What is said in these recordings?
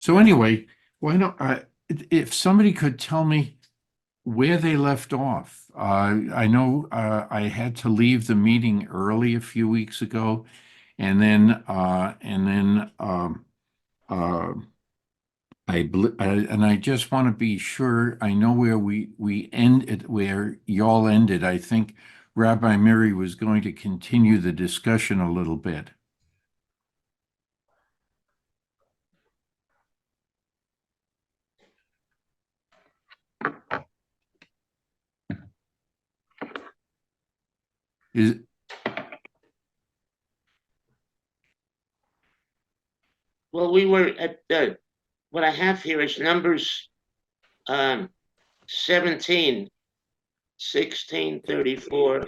So anyway, why don't if somebody could tell me where they left off. I know I had to leave the meeting early a few weeks ago, and then uh, and I just want to be sure I know where we ended, where y'all ended. I think Rabbi Miri was going to continue the discussion a little bit. Is Well, we were at what I have here is Numbers um, 17, 16, 34,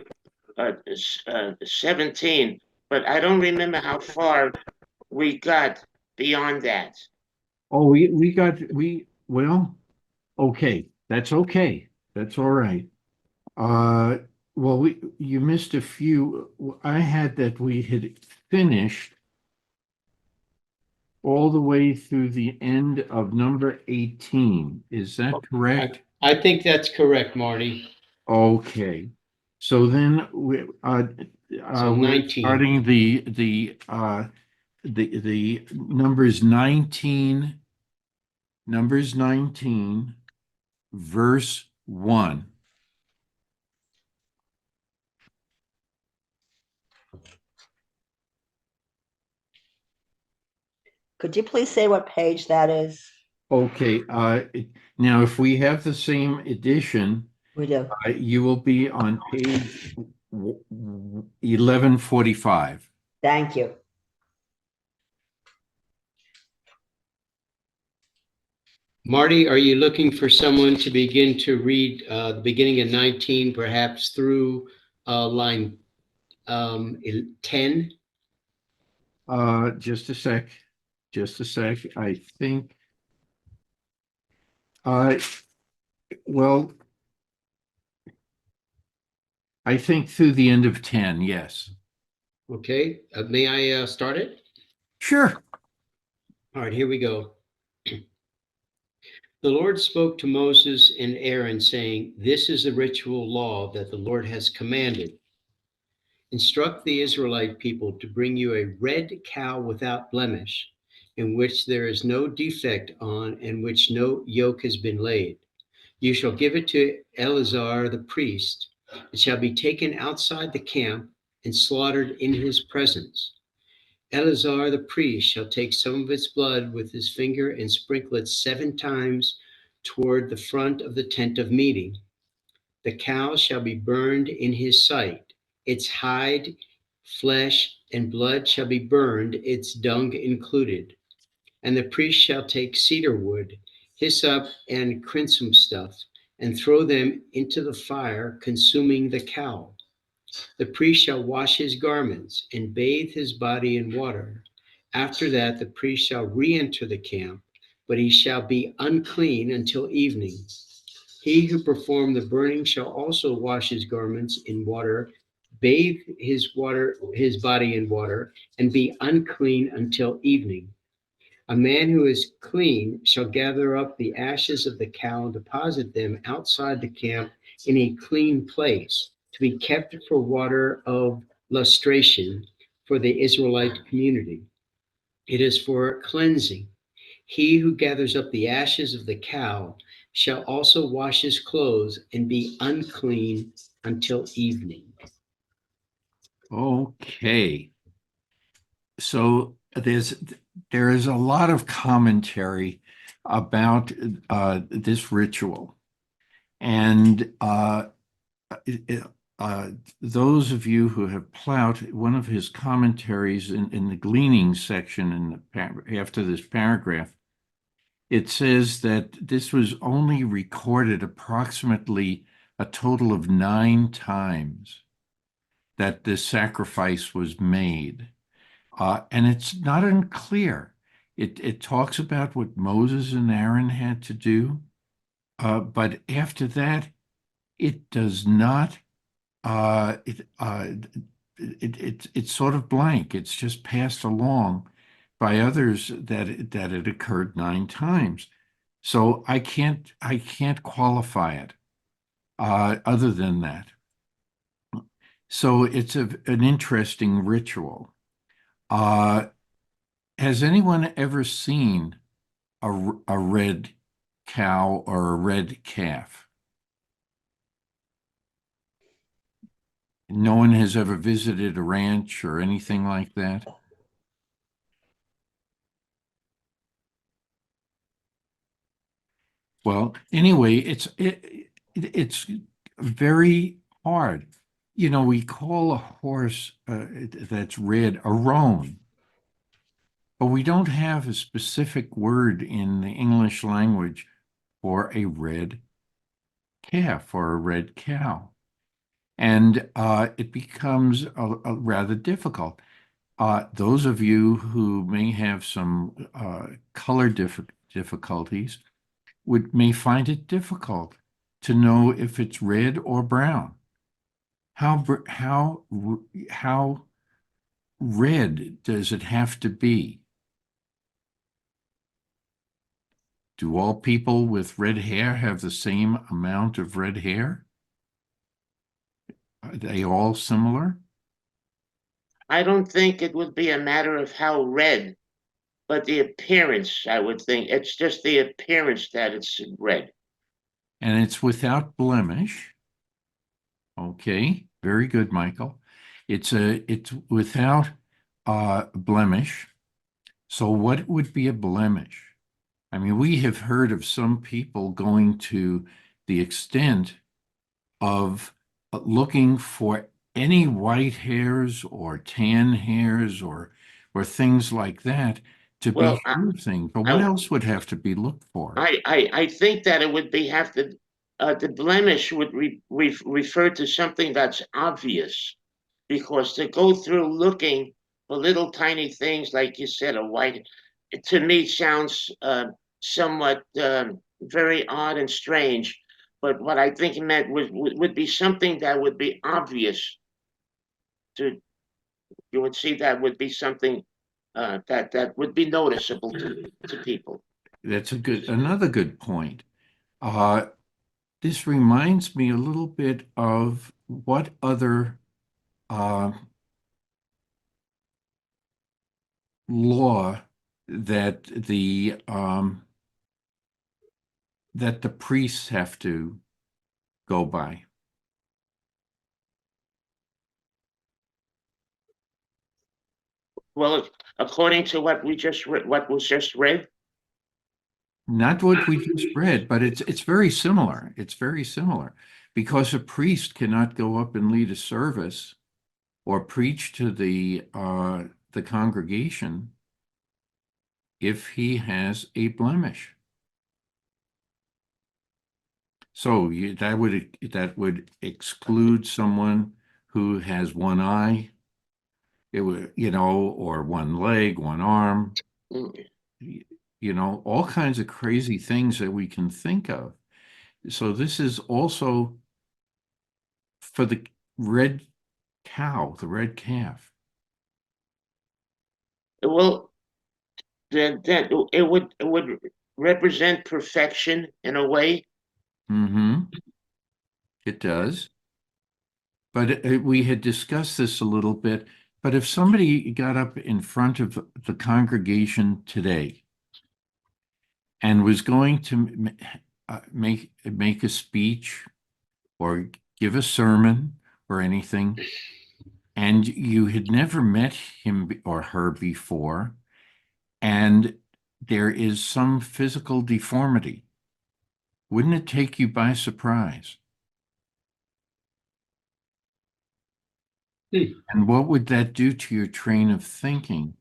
17, but I don't remember how far we got beyond that. Oh, we got well, okay. That's okay. That's all right. Uh, well, we you missed a few. I had that we had finished all the way through the end of number 18. Is that I, correct? I think that's correct, Marty. Okay. So then So we're 19. starting the numbers 19, verse 1. Could you please say what page that is? Okay, now if we have the same edition, We do. you will be on page 1145. Thank you. Marty, are you looking for someone to begin to read the beginning of 19, perhaps through line 10? Just a sec. Just a sec. I think, uh, well, I think through the end of 10, yes. Okay, may I start it? Sure. All right, here we go. The Lord spoke to Moses and Aaron, saying, "This is the ritual law that the Lord has commanded. Instruct the Israelite people to bring you a red cow without blemish, in which there is no defect on, and which no yoke has been laid. You shall give it to Eleazar the priest. It shall be taken outside the camp and slaughtered in his presence. Eleazar the priest shall take some of its blood with his finger and sprinkle it 7 times toward the front of the tent of meeting. The cow shall be burned in his sight. Its hide, flesh, and blood shall be burned, its dung included. And the priest shall take cedar wood, hyssop, and crimson stuff, and throw them into the fire, consuming the cow. The priest shall wash his garments and bathe his body in water. After that, the priest shall re enter the camp, but he shall be unclean until evening. He who performed the burning shall also wash his garments in water, bathe his body in water, and be unclean until evening. A man who is clean shall gather up the ashes of the cow and deposit them outside the camp in a clean place, to be kept for water of lustration for the Israelite community. It is for cleansing. He who gathers up the ashes of the cow shall also wash his clothes and be unclean until evening. Okay. So there is a lot of commentary about this ritual. And it- those of you who have plowed one of his commentaries in the gleaning section after this paragraph, it says that this was only recorded approximately a total of 9 times that this sacrifice was made. And it's not unclear. It talks about what Moses and Aaron had to do, but after that, it does not. Uh, it, uh, it's sort of blank. It's just passed along, by others that it occurred 9 times. So I can't qualify it other than that. So it's an interesting ritual. Has anyone ever seen a red cow or a red calf? No one has ever visited a ranch or anything like that? Well, anyway, it's very hard. You know, we call a horse that's red a roan, but we don't have a specific word in the English language for a red calf or a red cow. And it becomes a rather difficult. Those of you who may have some color difficulties may find it difficult to know if it's red or brown. How red does it have to be? Do all people with red hair have the same amount of red hair? Are they all similar? I don't think it would be a matter of how red, but the appearance, I would think. It's just the appearance that it's red. And it's without blemish. Okay, very good, Michael. It's without blemish. So what would be a blemish? I mean, we have heard of some people going to the extent of looking for any white hairs or tan hairs or things like that to be Well, sure thing. But what I, else would have to be looked for? I think that it would be have to the blemish would refer to something that's obvious, because to go through looking for little tiny things like you said, a white, to me sounds somewhat very odd and strange. But what I think it meant would be something that would be obvious to you would see that would be something that would be noticeable to people. That's another good point. Uh, this reminds me a little bit of what other uh, law that the priests have to go by. Well, according to what what was just read, Not what we just read, but it's very similar. It's very similar because a priest cannot go up and lead a service or preach to the congregation if he has a blemish. So that would exclude someone who has one eye, it would, or one leg, one arm, mm, all kinds of crazy things that we can think of. So this is also for the red cow, the red calf. well, that it would represent perfection in a way. Mm-hmm. It does. But we had discussed this a little bit. But if somebody got up in front of the congregation today and was going to make a speech or give a sermon or anything, and you had never met him or her before, and there is some physical deformity, wouldn't it take you by surprise? And what would that do to your train of thinking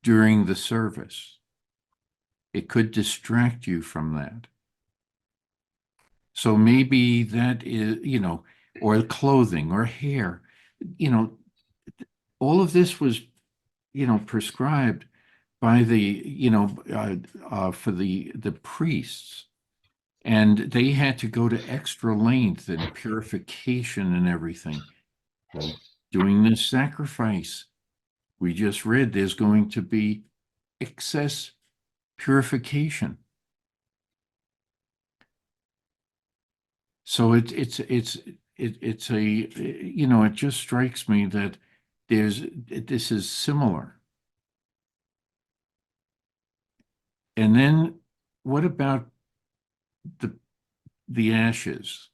during the service? It could distract you from that. So maybe that is, or clothing or hair, all of this was, prescribed by for the priests. And they had to go to extra length and purification and everything. Well, doing this sacrifice, we just read there's going to be excess purification. So it's a, it just strikes me that this is similar. And then what about the ashes?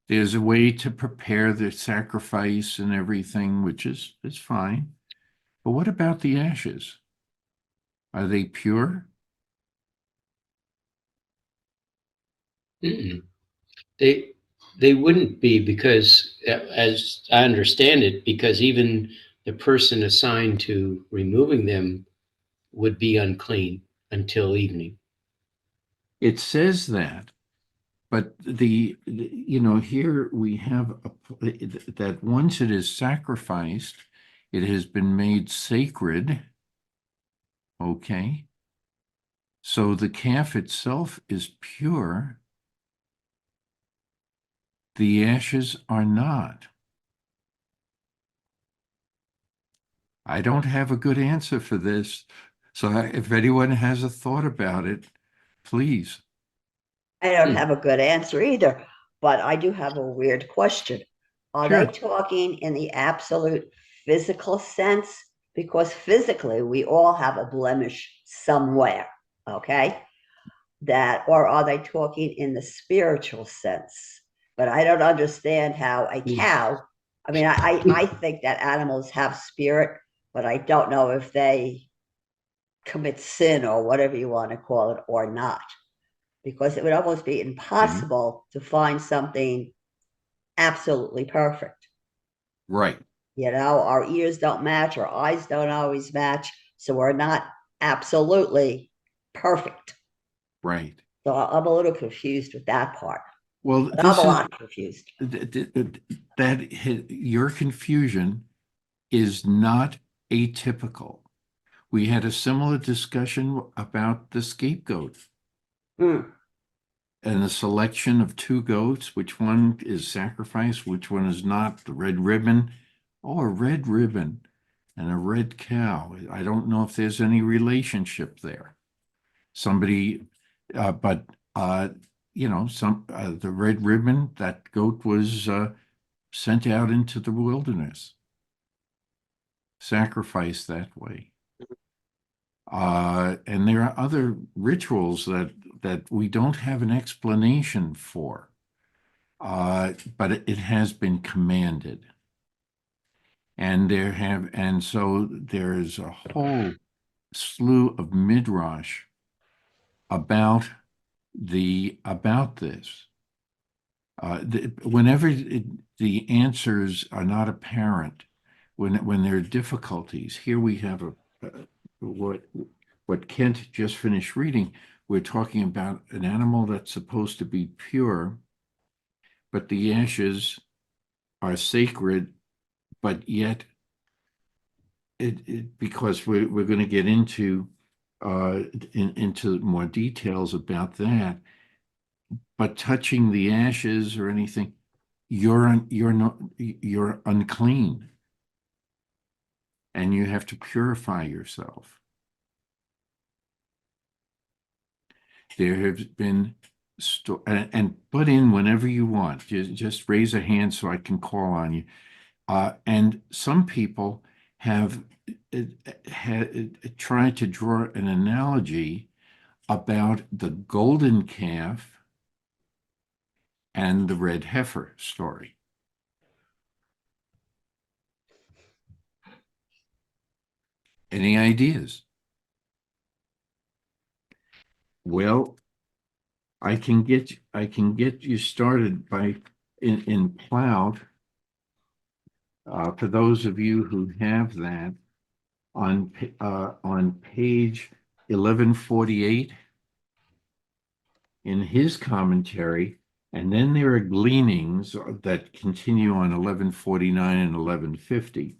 There's a way to prepare the sacrifice and everything, which is fine. But what about the ashes? Are they pure? Mm-mm. They wouldn't be because, as I understand it, because even the person assigned to removing them would be unclean until evening. It says that, but here we have that once it is sacrificed, it has been made sacred. Okay. So the calf itself is pure. The ashes are not. I don't have a good answer for this. So if anyone has a thought about it, please. I don't have a good answer either, but I do have a weird question. Are they Sure. talking in the absolute physical sense? Because physically, we all have a blemish somewhere, okay? Or are they talking in the spiritual sense? But I don't understand how a cow, I mean, I think that animals have spirit, but I don't know if they commit sin or whatever you want to call it or not, because it would almost be impossible to find something absolutely perfect. Right. Our ears don't match, our eyes don't always match, so we're not absolutely perfect. Right. So I'm a little confused with that part. Well, But I'm a lot confused. your confusion is not atypical. We had a similar discussion about the scapegoat Mm. and the selection of two goats, which one is sacrificed, which one is not, the red ribbon. Oh, a red ribbon and a red cow. I don't know if there's any relationship there. Somebody, but the red ribbon, that goat was sent out into the wilderness, sacrificed that way. And there are other rituals that we don't have an explanation for, but it has been commanded. And so there's a whole slew of midrash about this. Whenever the answers are not apparent, when there are difficulties, here we have what Kent just finished reading. We're talking about an animal that's supposed to be pure, but the ashes are sacred, but yet because we're going to get into more details about that, but touching the ashes or anything, you're unclean, and you have to purify yourself. There have been and put in whenever you want. Just raise a hand so I can call on you. And some people have tried to draw an analogy about the golden calf and the red heifer story. Any ideas? Well, I can get you started by in Plowed. For those of you who have that, on page 1148 in his commentary, and then there are gleanings that continue on 1149 and 1150,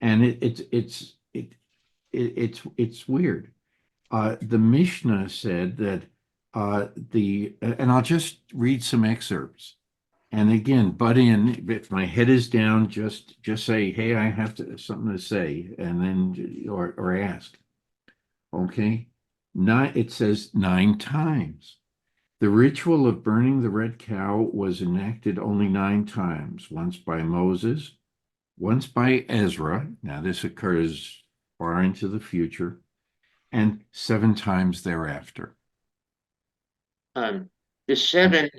and it's weird. The Mishnah said that and I'll just read some excerpts, And again, butt in, if my head is down, just say, hey, I have something to say, and then, or ask. Okay? It says 9 times. The ritual of burning the red cow was enacted only 9 times, once by Moses, once by Ezra. Now, this occurs far into the future, and 7 times thereafter. The seven,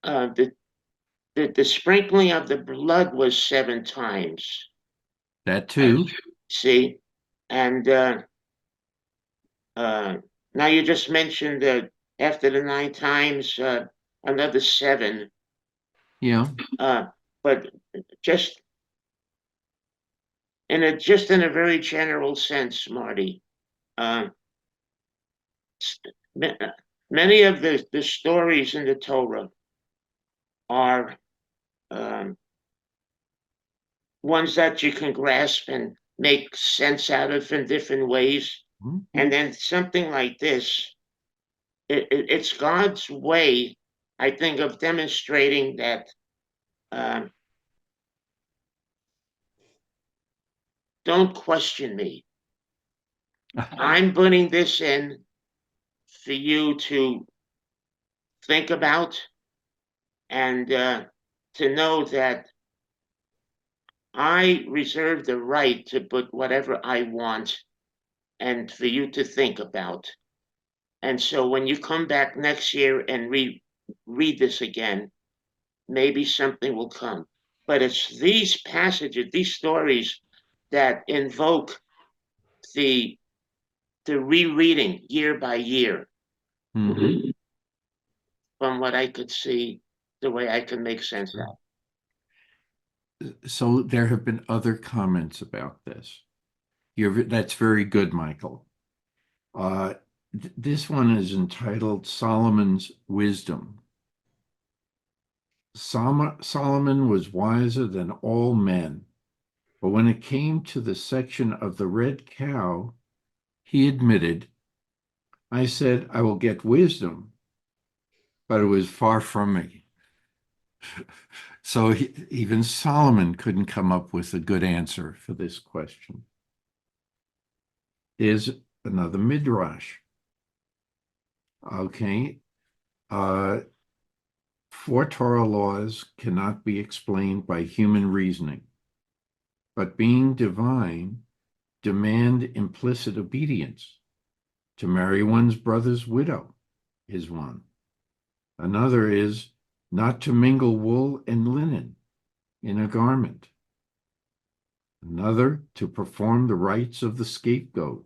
the sprinkling of the blood was 7 times. That too. See, and now you just mentioned that after the 9 times, another seven. Yeah. But just in a very general sense, Marty, many of the stories in the Torah are ones that you can grasp and make sense out of in different ways. Mhm. And then something like this, it's God's way, I think, of demonstrating that don't question me. I'm putting this in for you to think about and to know that I reserve the right to put whatever I want and for you to think about. And so when you come back next year and read this again, maybe something will come. But it's these passages, these stories that invoke the rereading year by year. Mhm. From what I could see, the way I can make sense out. So there have been other comments about this. That's very good, Michael. This one is entitled Solomon's Wisdom. Solomon was wiser than all men, but when it came to the section of the red cow, he admitted, I said, I will get wisdom, but it was far from me. So even Solomon couldn't come up with a good answer for this question. There's another midrash. Okay. 4 Torah laws cannot be explained by human reasoning, but being divine, demand implicit obedience. To marry one's brother's widow is one. Another is not to mingle wool and linen in a garment. Another, to perform the rites of the scapegoat.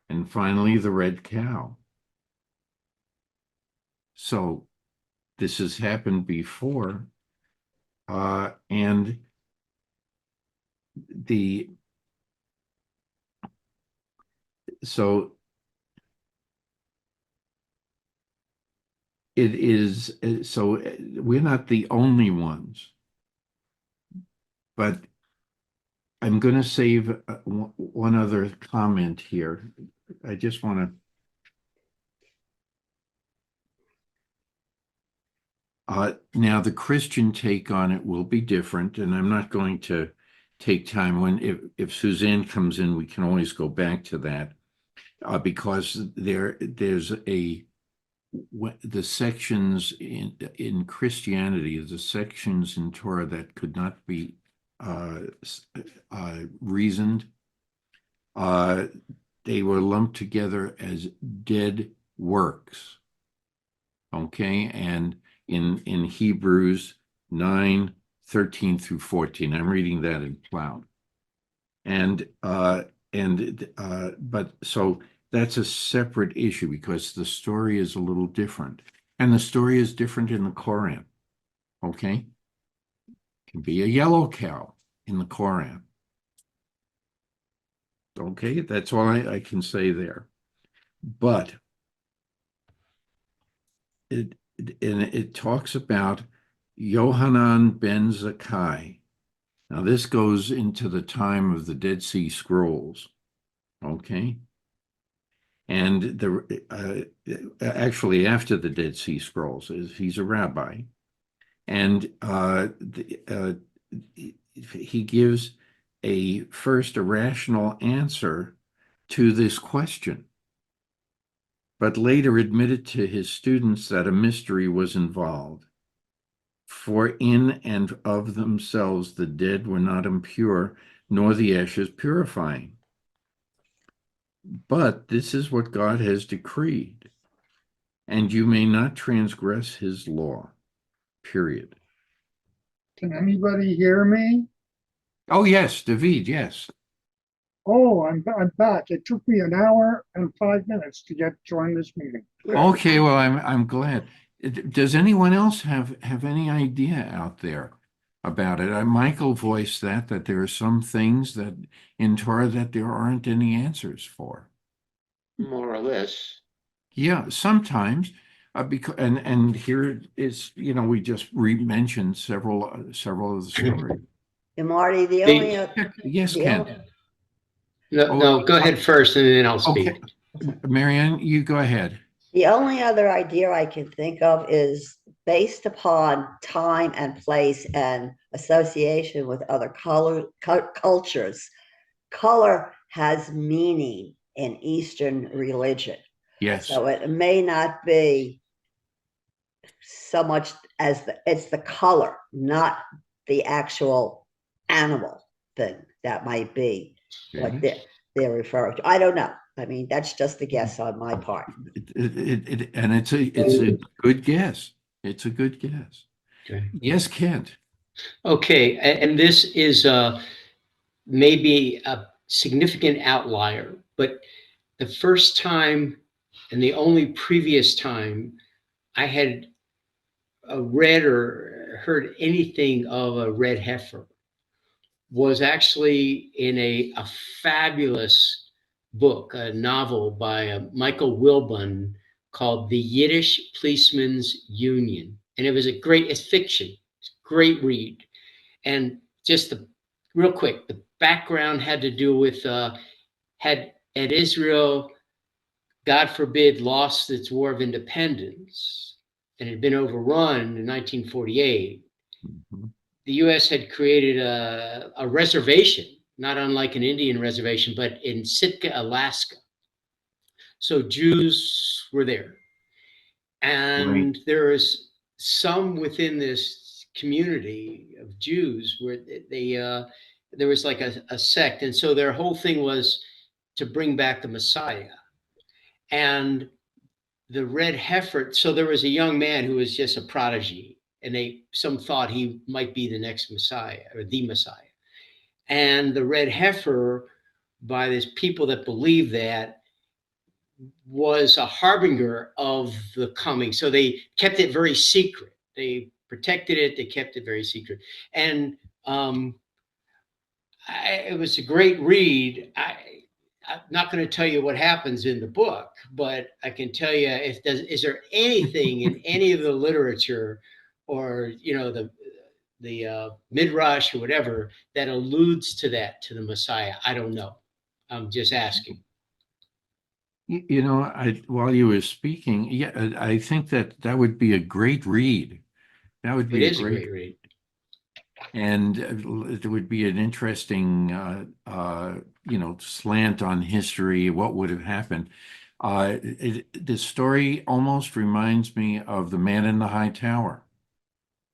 And finally, the red cow. So this has happened before, and so it is, so we're not the only ones, but I'm going to save one other comment here. I just want to now the Christian take on it will be different, and I'm not going to take time if Suzanne comes in, we can always go back to that because there's the sections in Christianity, the sections in Torah that could not be reasoned, they were lumped together as dead works. Okay, and in Hebrews 9:13 through 14. I'm reading that in Cloud. But so that's a separate issue because the story is a little different. And the story is different in the Quran. Okay? It can be a yellow cow in the Quran. Okay, that's all I can say there. But it talks about Yohanan ben Zakkai. Now, this goes into the time of the Dead Sea Scrolls, okay? And actually after the Dead Sea Scrolls, he's a rabbi. And he gives first a rational answer to this question, but later admitted to his students that a mystery was involved. For in and of themselves the dead were not impure, nor the ashes purifying. But this is what God has decreed, and you may not transgress his law. Period. Can anybody hear me? Oh, yes, David, yes. Oh, I'm back. It took me an hour and 5 minutes to join this meeting. Okay, well, I'm glad. Does anyone else have any idea out there about it? Michael voiced that there are some things that in Torah that there aren't any answers for. more or less. Yeah, sometimes, because and here is, we just mentioned several of the stories. And Marty, Yes, the Ken. only- No, go ahead first and then I'll speak. Okay, Marianne, you go ahead. the only other idea I can think of is based upon time and place and association with other cultures. Color has meaning in Eastern religion. Yes. So it may not be so much as it's the color, not the actual animal thing that might be what Okay. they're referring to. I don't know. I mean, that's just a guess on my part. And it's a good guess. It's a good guess. Okay. Yes, Kent. Okay, and this is maybe a significant outlier, but the first time and the only previous time I had read or heard anything of a red heifer was actually in a fabulous book, a novel by Michael Wilbon called The Yiddish Policeman's Union. And it was it's fiction, it's a great read. And just real quick, the background had to do with had Israel, God forbid, lost its war of independence and had been overrun in 1948, Mhm. the U.S. had created a reservation, not unlike an Indian reservation, but in Sitka, Alaska. So Jews were there. And Right. there is some within this community of Jews where there was like a sect. And so their whole thing was to bring back the Messiah. And the red heifer, so there was a young man who was just a prodigy, and some thought he might be the next Messiah or the Messiah. And the red heifer, by these people that believe that, was a harbinger of the coming. So they kept it very secret. They protected it. They kept it very secret. And it was a great read. I'm not going to tell you what happens in the book, but I can tell you is there anything in any of the literature or the midrash or whatever that alludes to the Messiah? I don't know. I'm just asking. While you were speaking, yeah, I think that would be a great read. That would It be a is a great, great read. and it would be an interesting, slant on history. What would have happened? The story almost reminds me of The Man in the High Tower,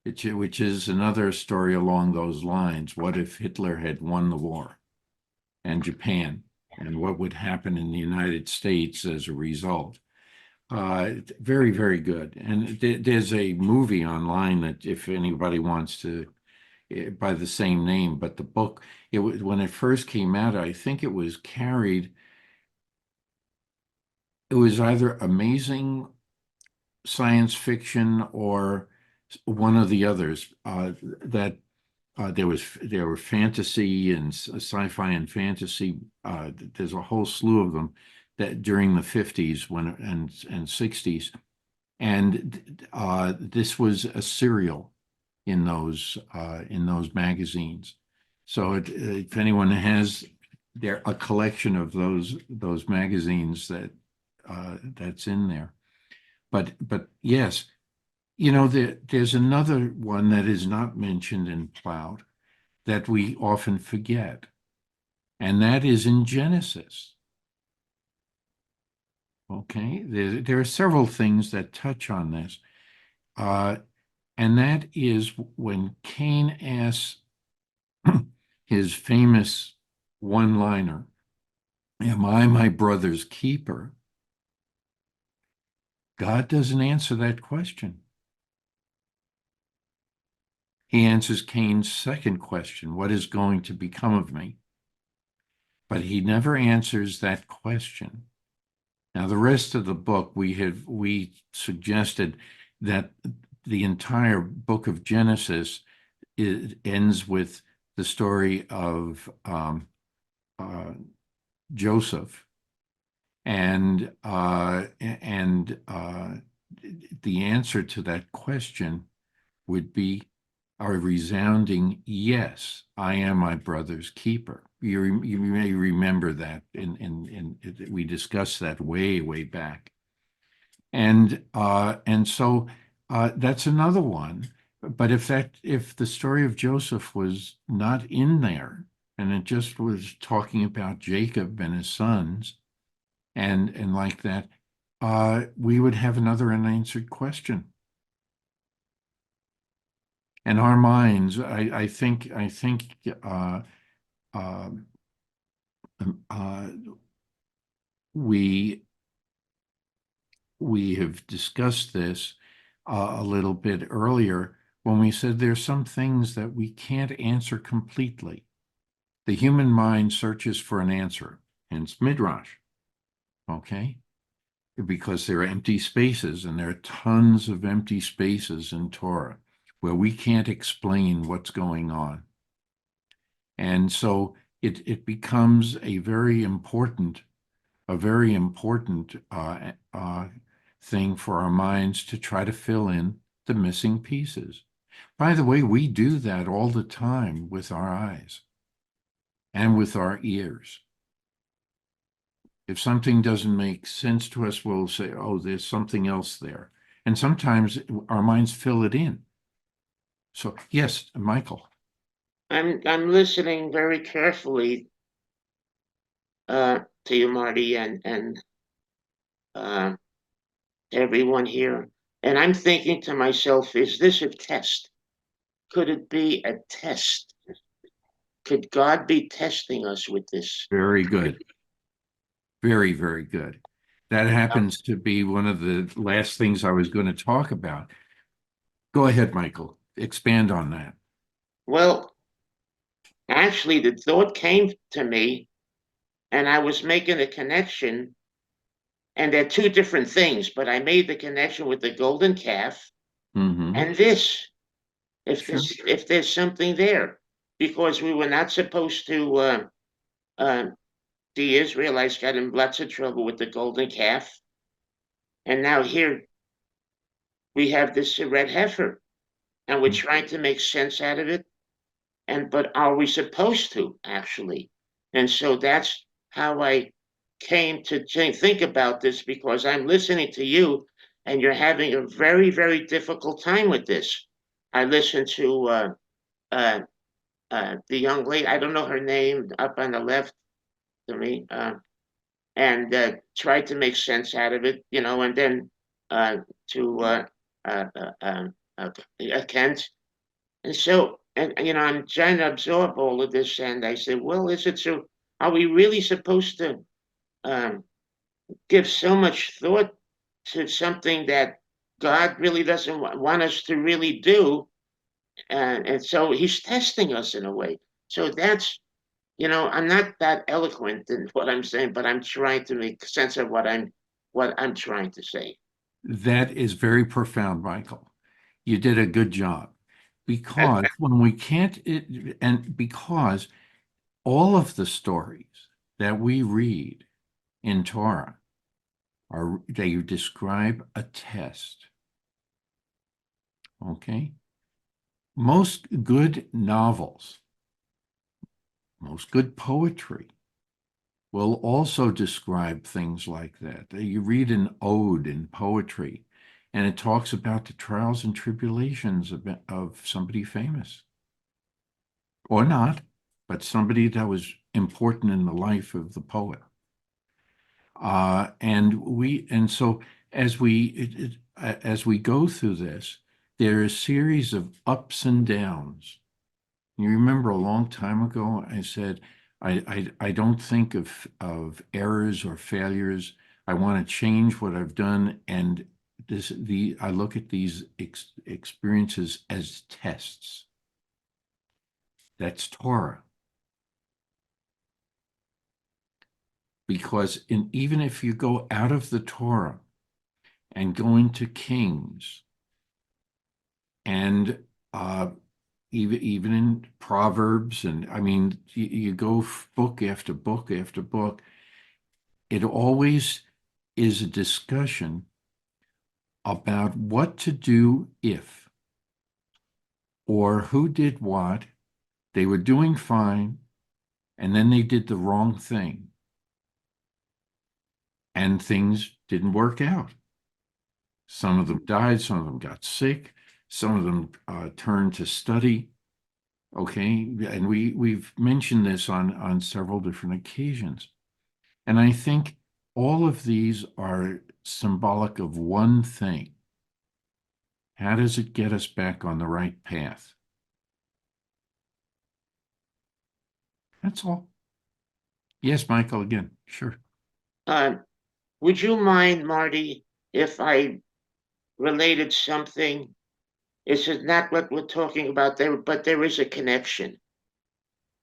which is another story along those lines. What if Hitler had won the war and Japan, and what would happen in the United States as a result? Very, very good. And there's a movie online that if anybody wants to, by the same name, but the book, when it first came out, I think it was either amazing science fiction or one of the others, that there were fantasy and sci-fi and fantasy. There's a whole slew of them that during the 50s and 60s, and this was a serial in those magazines. So if anyone has a collection of those magazines that's in there. But yes, there's another one that is not mentioned in Plowed that we often forget, and that is in Genesis. Okay, there are several things that touch on this, and that is when Cain asks his famous one-liner, "Am I my brother's keeper?" God doesn't answer that question. He answers Cain's second question, "What is going to become of me?" But he never answers that question. Now, the rest of the book, we suggested that the entire book of Genesis ends with the story of Joseph, and the answer to that question would be a resounding yes. I am my brother's keeper. You may remember that we discussed that way back, and so that's another one. But if the story of Joseph was not in there, and it just was talking about Jacob and his sons, and like that, we would have another unanswered question. And our minds, I think we have discussed this a little bit earlier when we said there's some things that we can't answer completely. The human mind searches for an answer, hence Midrash, okay? Because there are empty spaces, and there are tons of empty spaces in Torah where we can't explain what's going on. And so it becomes a very important thing for our minds to try to fill in the missing pieces. By the way, we do that all the time with our eyes and with our ears. If something doesn't make sense to us, we'll say, oh, there's something else there. And sometimes our minds fill it in. So, yes, Michael. I'm listening very carefully to you, Marty, and everyone here. And I'm thinking to myself, is this a test? Could it be a test? Could God be testing us with this? Very good. Very, very good. That happens to be one of the last things I was going to talk about. Go ahead, Michael. Expand on that. Well, actually, the thought came to me, and I was making a connection, and they're two different things, but I made the connection with the golden calf Mm-hmm. and this. Sure. If there's something there, because we were not supposed to. The Israelites got in lots of trouble with the golden calf, and now here we have this red heifer, and we're trying to make sense out of it. But are we supposed to actually? And so that's how I came to think about this, because I'm listening to you, and you're having a very, very difficult time with this. I listened to the young lady, I don't know her name, up on the left to me, and tried to make sense out of it, and then to Kent. And so, and I'm trying to absorb all of this, and I said, well, is it so? Are we really supposed to um, give so much thought to something that God really doesn't want us to really do? And so He's testing us in a way. So that's, I'm not that eloquent in what I'm saying, but I'm trying to make sense of what I'm trying to say. That is very profound, Michael. You did a good job. Because when we can't, and because all of the stories that we read in Torah they describe a test. Okay? Most good novels, most good poetry will also describe things like that. You read an ode in poetry, and it talks about the trials and tribulations of somebody famous or not, but somebody that was important in the life of the poet. And so as we go through this, there are a series of ups and downs. You remember a long time ago, I said, I don't think of errors or failures. I want to change what I've done, and I look at these experiences as tests. That's Torah. Because even if you go out of the Torah and go into Kings, and even in Proverbs, and I mean, you go book after book after book, it always is a discussion about what to do if, or who did what, they were doing fine, and then they did the wrong thing, and things didn't work out. Some of them died, some of them got sick, some of them turned to study. Okay, and we've mentioned this on several different occasions. And I think all of these are symbolic of one thing. How does it get us back on the right path? That's all. Yes, Michael, again, sure. Would you mind, Marty, if I related something? This is not what we're talking about there, but there is a connection.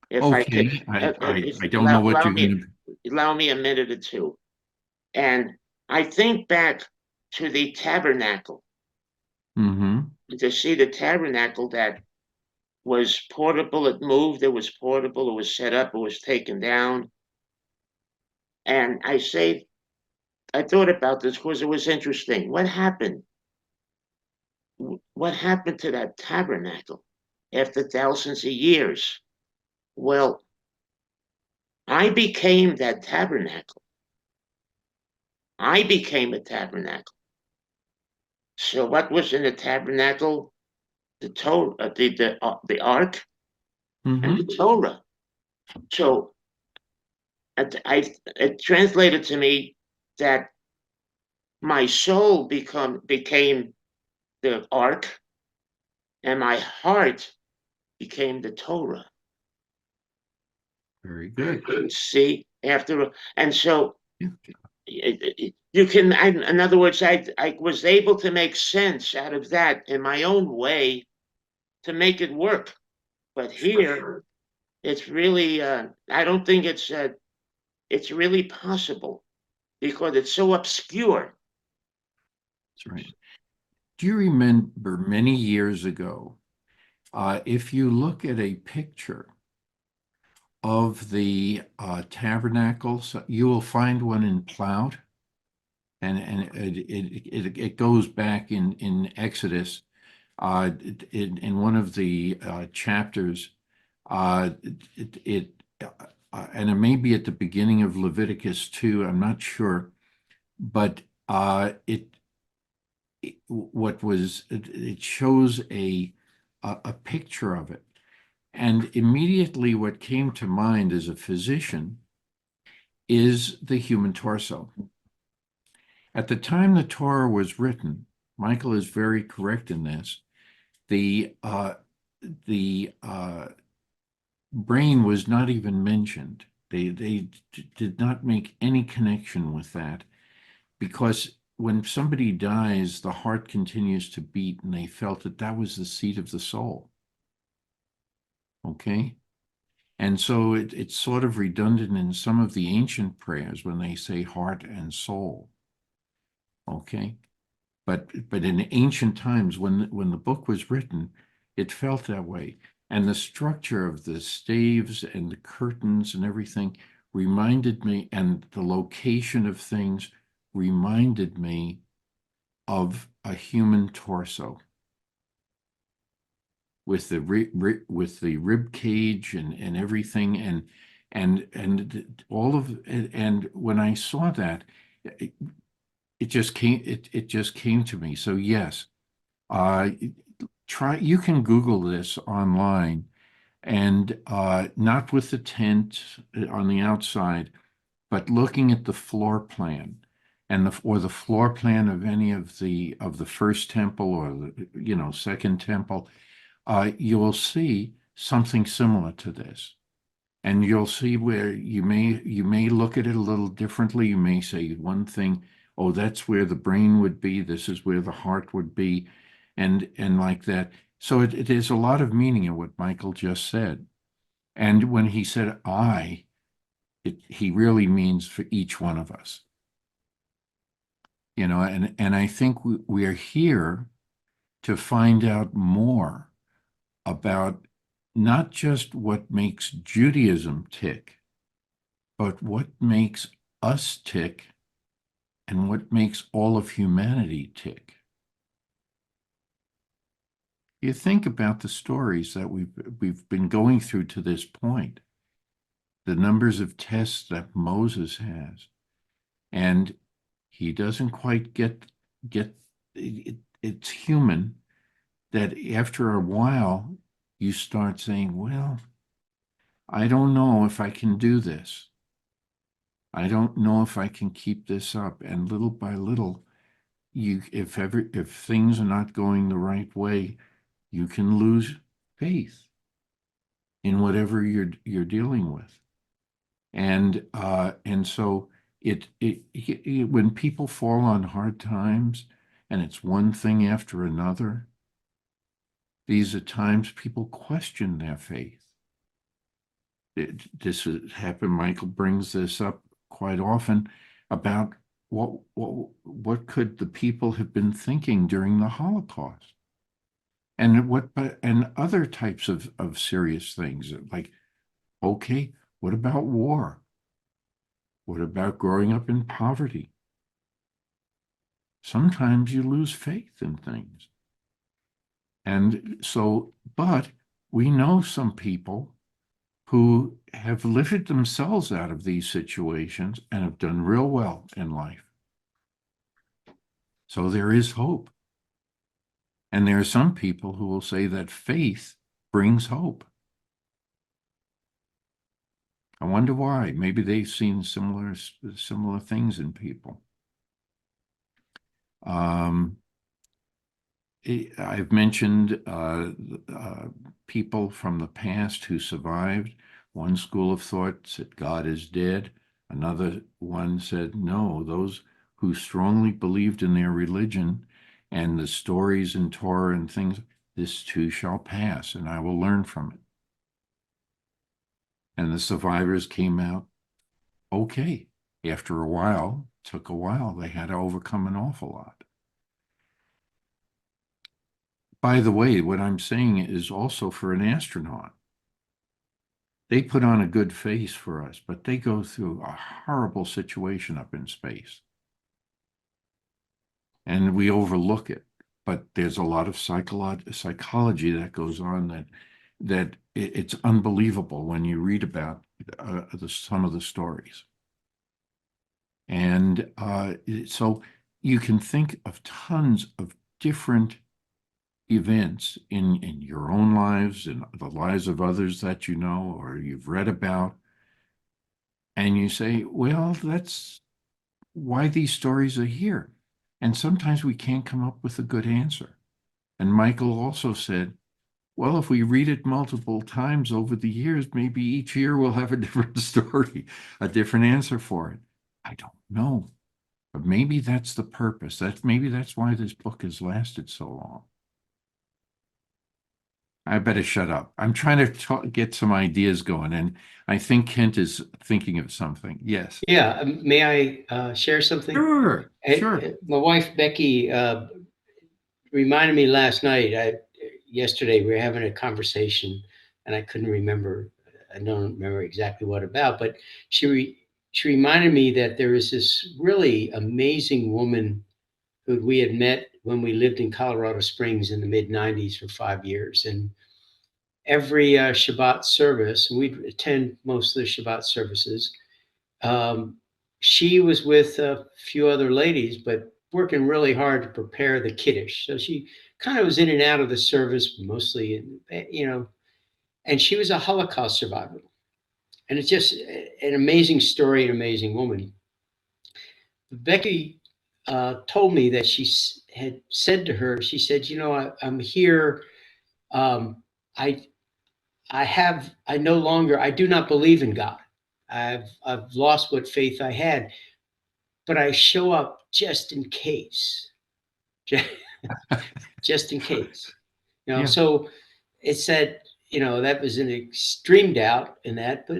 If I could, Okay, I don't know what you're going to. allow me a minute or two. And I think back to the tabernacle, Mm-hmm. to see the tabernacle that was portable, it moved, it was portable, it was set up, it was taken down. And I thought about this because it was interesting. What happened? What happened to that tabernacle after thousands of years? Well, I became that tabernacle. I became a tabernacle. So what was in the tabernacle? The Torah, the ark, and the Torah. So it translated to me that my soul became the ark, and my heart became the Torah. Very good. See, and so Yeah. you can, in other words, I was able to make sense out of that in my own way to make it work. But here, it's really, I don't think it's really possible because it's so obscure. That's right. Do you remember many years ago, if you look at a picture of the tabernacles, you will find one in Plout, and it goes back in Exodus, in one of the chapters, uh, it and it may be at the beginning of Leviticus too. I'm not sure, but it shows a picture of it. And immediately what came to mind as a physician is the human torso. At the time the Torah was written, Michael is very correct in this, the brain was not even mentioned. They did not make any connection with that, because when somebody dies, the heart continues to beat, and they felt that that was the seat of the soul. Okay? And so it's sort of redundant in some of the ancient prayers when they say heart and soul. Okay? But in ancient times, when the book was written, it felt that way. And the structure of the staves and the curtains and everything reminded me, and the location of things reminded me of a human torso with the rib cage and everything, and all of, and when I saw that, it just came to me. So yes, uh, you can Google this online, and not with the tent on the outside, but looking at the floor plan and the floor plan of any of the first temple or the second temple, you will see something similar to this. And you'll see where you may look at it a little differently. You may say one thing, oh, that's where the brain would be, this is where the heart would be, and like that. So it is a lot of meaning in what Michael just said. And when he said he really means for each one of us. And I think we are here to find out more about not just what makes Judaism tick, but what makes us tick and what makes all of humanity tick. You think about the stories that we've been going through to this point, the numbers of tests that Moses has, and he doesn't quite get it's human that after a while you start saying, well, I don't know if I can do this. I don't know if I can keep this up. And little by little, if things are not going the right way, you can lose faith in whatever you're dealing with. And so when people fall on hard times and it's one thing after another, these are times people question their faith. This has happened. Michael brings this up quite often about what could the people have been thinking during the Holocaust, and other types of serious things like, okay, what about war? What about growing up in poverty? Sometimes you lose faith in things. And so, but we know some people who have lifted themselves out of these situations and have done real well in life. So there is hope. And there are some people who will say that faith brings hope. I wonder why. Maybe they've seen similar things in people. I've mentioned people from the past who survived. One school of thought said God is dead. Another one said, no, those who strongly believed in their religion and the stories in Torah and things, this too shall pass, and I will learn from it. And the survivors came out okay. After a while, took a while, they had to overcome an awful lot. By the way, what I'm saying is also for an astronaut. They put on a good face for us, but they go through a horrible situation up in space. And we overlook it. But there's a lot of psychology that goes on that it's unbelievable when you read about some of the stories. And so you can think of tons of different events in your own lives and the lives of others that you know or you've read about, and you say, well, that's why these stories are here. And sometimes we can't come up with a good answer. And Michael also said, well, if we read it multiple times over the years, maybe each year we'll have a different story, a different answer for it. I don't know. But maybe that's the purpose. Maybe that's why this book has lasted so long. I better shut up. I'm trying to get some ideas going, and I think Kent is thinking of something. Yes. Yeah, may I share something? Sure. Sure. My wife, Becky, reminded me last night, yesterday, we were having a conversation, and I couldn't remember. I don't remember exactly what about, but she reminded me that there is this really amazing woman who we had met when we lived in Colorado Springs in the mid-90s for 5 years. And every Shabbat service, and we'd attend most of the Shabbat services, she was with a few other ladies, but working really hard to prepare the kiddush. So she kind of was in and out of the service mostly, and she was a Holocaust survivor. And it's just an amazing story, an amazing woman. Becky told me that she had said to her, she said, I'm here. Um, I, I no longer, I do not believe in God. I've lost what faith I had, but I show up just in case, just in case, Yeah. So it said, that was an extreme doubt in that, but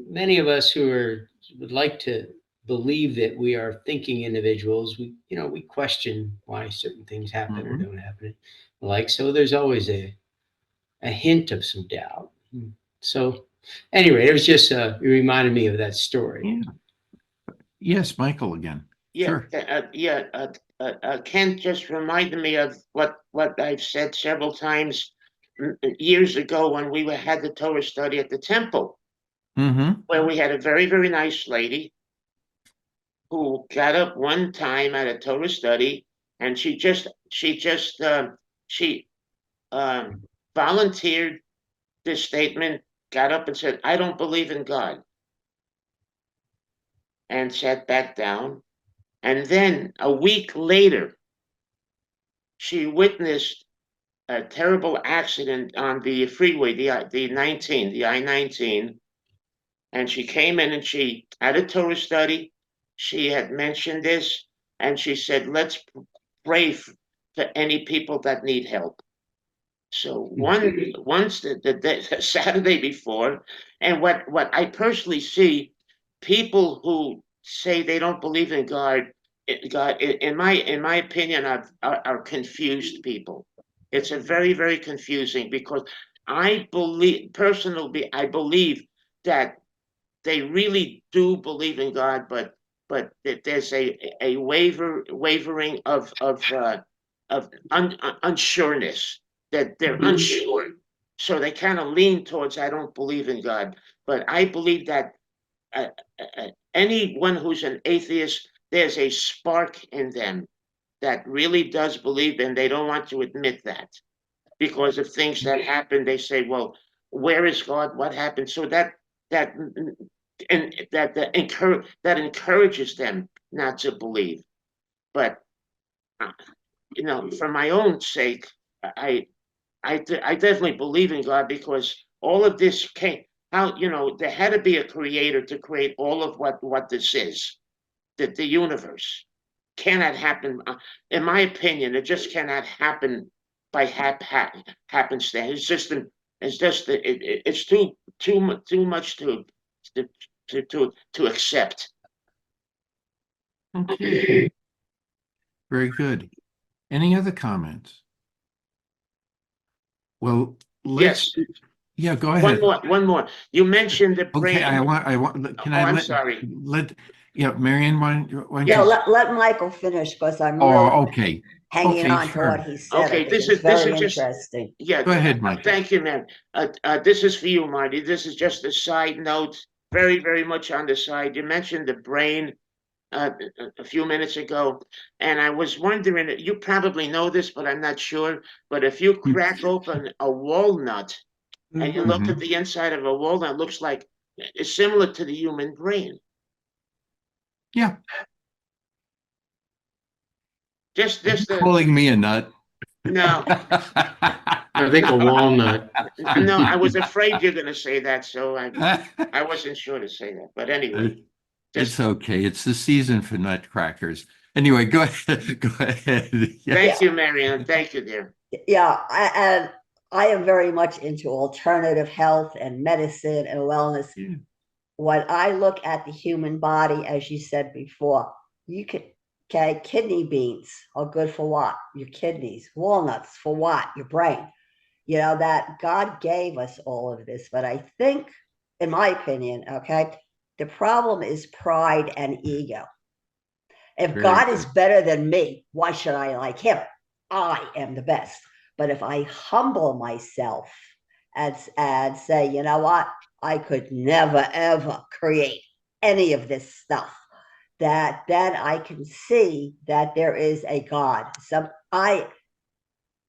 many of us would like to believe that we are thinking individuals. We question why certain things happen or don't happen. So there's always a hint of some doubt. So anyway, it was just it reminded me of that story. Yeah. Yes, Michael again. Yeah, Sure. Kent just reminded me of what I've said several times years ago when we had the Torah study at the temple, Mm-hmm. where we had a very, very nice lady who got up one time at a Torah study, and she volunteered this statement, got up and said, "I don't believe in God," and sat back down. And then a week later, she witnessed a terrible accident on the freeway, the I-19, and she came in and she had a Torah study. She had mentioned this, and she said, "Let's pray for any people that need help." So once the Saturday before, and what I personally see, people who say they don't believe in God, in my opinion, are confused people. It's a very, very confusing, because I believe that they really do believe in God, but there's a wavering of unsureness, that they're unsure, so they kind of lean towards, I don't believe in God. But I believe that anyone who's an atheist, there's a spark in them that really does believe, and they don't want to admit that because of things that happen. They say, well, where is God? What happened? So that and that encourages them not to believe. But for my own sake, I I definitely believe in God, because all of this came. How, there had to be a creator to create all of what this is, the universe. Cannot happen, in my opinion. It just cannot happen by happenstance. It's too much to to accept. Okay. Very good. Any other comments? Well, Yes. yeah, go ahead. One more. You mentioned the Okay, brain. can Oh, I I'm sorry. yeah, Marianne, why don't Yeah, you? let Michael finish, because I'm really Oh, okay. hanging Okay, on to what sure. he said. I Okay, think this it's is very just, interesting. yeah. Go ahead, Michael. Thank you, man. This is for you, Marty. This is just a side note, very, very much on the side. You mentioned the brain a few minutes ago, and I was wondering, you probably know this, but I'm not sure. But if you crack open a walnut and you look Mhm. at the inside of a walnut, it looks like it's similar to the human brain. Yeah, Just are you the calling me a nut? No, I think a no, walnut. no. I was afraid you're going to say that, so I wasn't sure to say that. But anyway, It's just okay. It's the season for nutcrackers. Anyway, go ahead. Go ahead. thank Yes. you, Marianne. Thank you, dear. Yeah, and I am very much into alternative health and medicine and wellness. Yeah. When I look at the human body, as you said before, you could, okay, kidney beans are good for what? Your kidneys. Walnuts for what? Your brain. That God gave us all of this. But I think, in my opinion, okay, the problem is pride and ego. If Very God good. is better than me, why should I like him? I am the best. But if I humble myself and say, you know what, I could never, ever create any of this stuff, that then I can see that there is a God.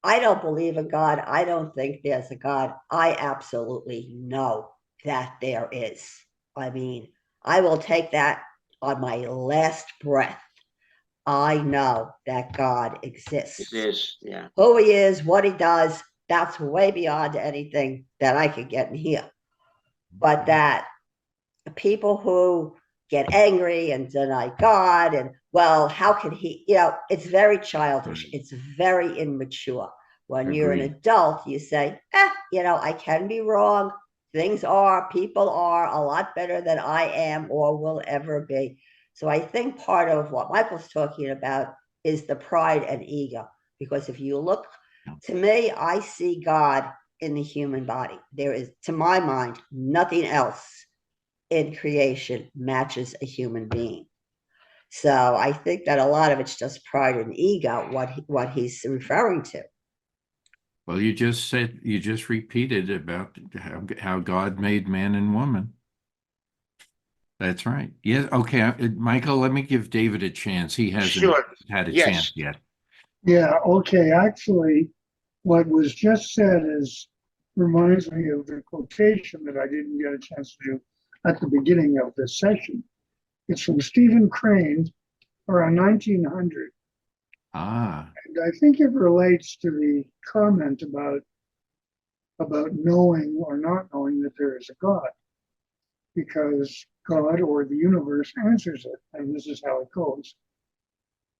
I don't believe in God. I don't think there's a God. I absolutely know that there is. I mean, I will take that on my last breath. I know that God exists. Exist, yeah. Who he is, what he does, that's way beyond anything that I could get in here. But that people who get angry and deny God, and well, how can he, it's very childish. It's very immature. When you're an Agreed. adult, you say, I can be wrong. People are a lot better than I am or will ever be. So I think part of what Michael's talking about is the pride and ego. Because if you look, to me, I see God in the human body. There is, to my mind, nothing else in creation matches a human being. So I think that a lot of it's just pride and ego, what he's referring to. Well, you just repeated about how God made man and woman. That's right. Yeah. Okay. Michael, let me give David a chance. He hasn't Sure. had a Yes. chance yet. Yeah, okay. Actually, what was just said reminds me of the quotation that I didn't get a chance to do at the beginning of this session. It's from Stephen Crane, around 1900. Ah, And I think it relates to the comment about knowing or not knowing that there is a God, because God or the universe answers it. And this is how it goes.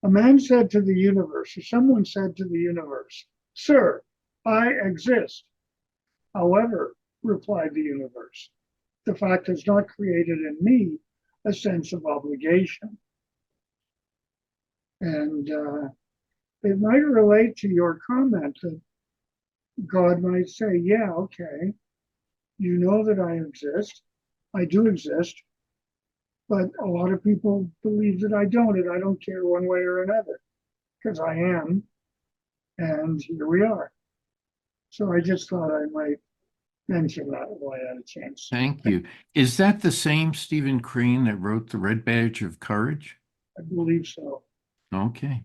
A man said to the universe, or someone said to the universe, "Sir, I exist." However, replied the universe, the fact has not created in me a sense of obligation. And it might relate to your comment that God might say, yeah, okay, you know that I exist. I do exist. But a lot of people believe that I don't, and I don't care one way or another because I am. And here we are. So I just thought I might mention that while I had a chance. thank you. Is that the same Stephen Crane that wrote The Red Badge of Courage? I believe so. Okay.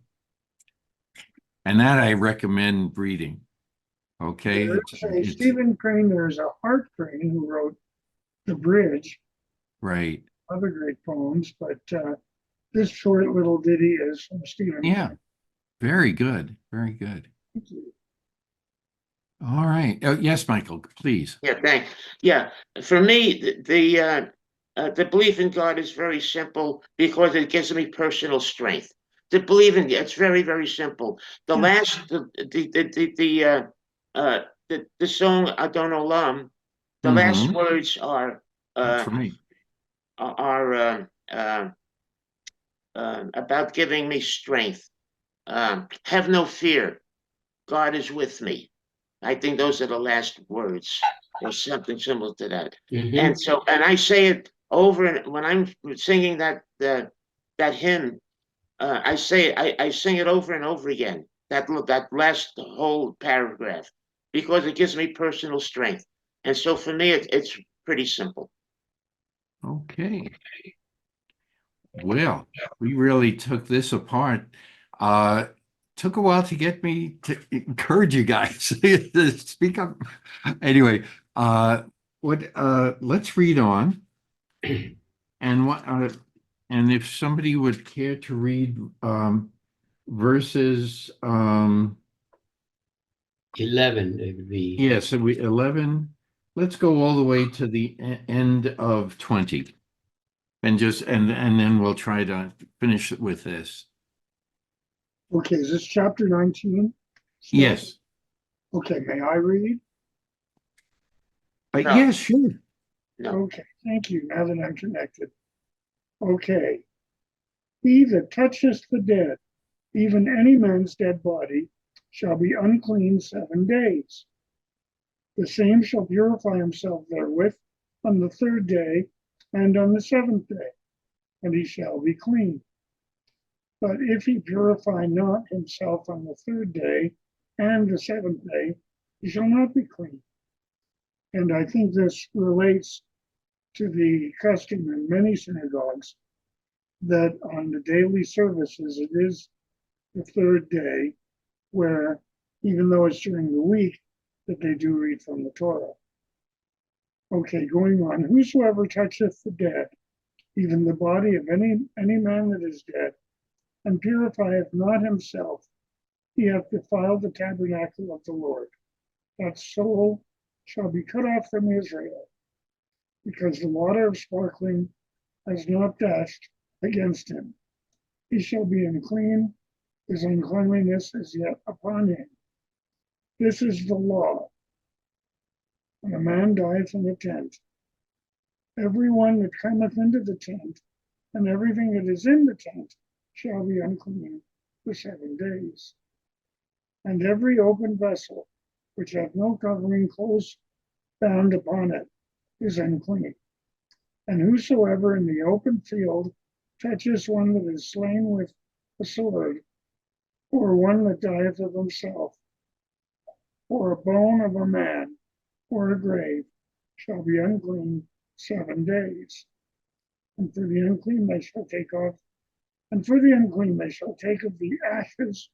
And that I recommend reading. Okay. There's Stephen Crane, there's a Hart Crane who wrote The Bridge, right. other great poems, but this short little ditty is from Stephen Yeah. Crane. Very good. Very good. Thank you. All right. Oh, yes, Michael, please. Yeah, thanks. Yeah, for me, the belief in God is very simple because it gives me personal strength. To believe in it's very, very simple. The last the song Adon Olam, the last words are That's right. are about giving me strength. Have no fear. God is with me. I think those are the last words or something similar to that. Mhm. And I say it over and when I'm singing that hymn, I sing it over and over again. That last whole paragraph because it gives me personal strength. And so for me, it's pretty simple. Okay. Well, we really took this apart. Took a while to get me to encourage you guys to speak up. Anyway, let's read on. And if somebody would care to read verses 11, it would be. yeah, so 11, let's go all the way to the end of 20. And then we'll try to finish with this. Okay, is this chapter 19? Yes. Okay, may I read? No. Yes, sure. No. Okay, thank you. Now that I'm connected. Okay. He that toucheth the dead, even any man's dead body, shall be unclean 7 days. The same shall purify himself therewith on the 3rd day and on the 7th day, and he shall be clean. But if he purify not himself on the 3rd day and the 7th day, he shall not be clean. And I think this relates to the custom in many synagogues that on the daily services, it is the third day where, even though it's during the week, that they do read from the Torah. Okay, going on. Whosoever toucheth the dead, even the body of any man that is dead, and purifieth not himself, he hath defiled the tabernacle of the Lord. That soul shall be cut off from Israel, because the water of sparkling has not dashed against him. He shall be unclean, his uncleanliness is yet upon him. This is the law. When a man dieth in a tent, every one that cometh into the tent, and everything that is in the tent, shall be unclean for 7 days. And every open vessel, which hath no covering close bound upon it, is unclean. And whosoever in the open field touches one that is slain with a sword, or one that dieth of himself, or a bone of a man, or a grave, shall be unclean 7 days. And for the unclean they shall take off, and for the unclean they shall take of the ashes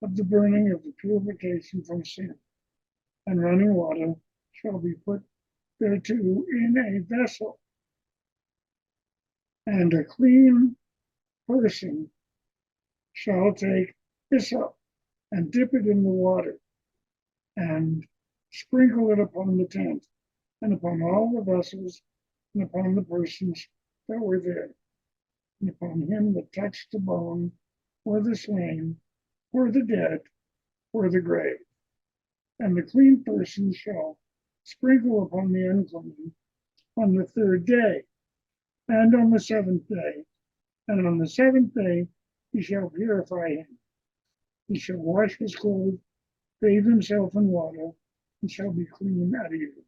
of the burning of the purification from sin, and running water shall be put thereto in a vessel. And a clean person shall take hyssop and dip it in the water, and sprinkle it upon the tent, and upon all the vessels, and upon the persons that were there, and upon him that touched the bone, or the slain, or the dead, or the grave. And the clean person shall sprinkle upon the unclean on the 3rd day, and on the 7th day, and on the 7th day he shall purify him. He shall wash his clothes, bathe himself in water, and shall be clean at evening.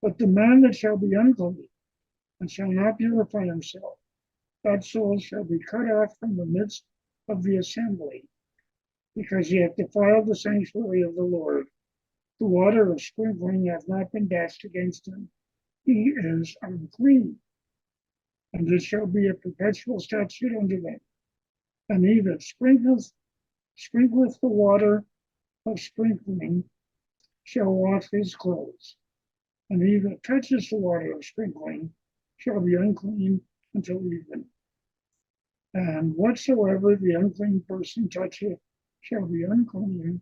But the man that shall be unclean, and shall not purify himself, that soul shall be cut off from the midst of the assembly, because he hath defiled the sanctuary of the Lord. The water of sprinkling hath not been dashed against him. He is unclean. And this shall be a perpetual statute unto them. And he that sprinkleth the water of sprinkling shall wash his clothes. And he that touches the water of sprinkling shall be unclean until evening. And whatsoever the unclean person toucheth shall be unclean,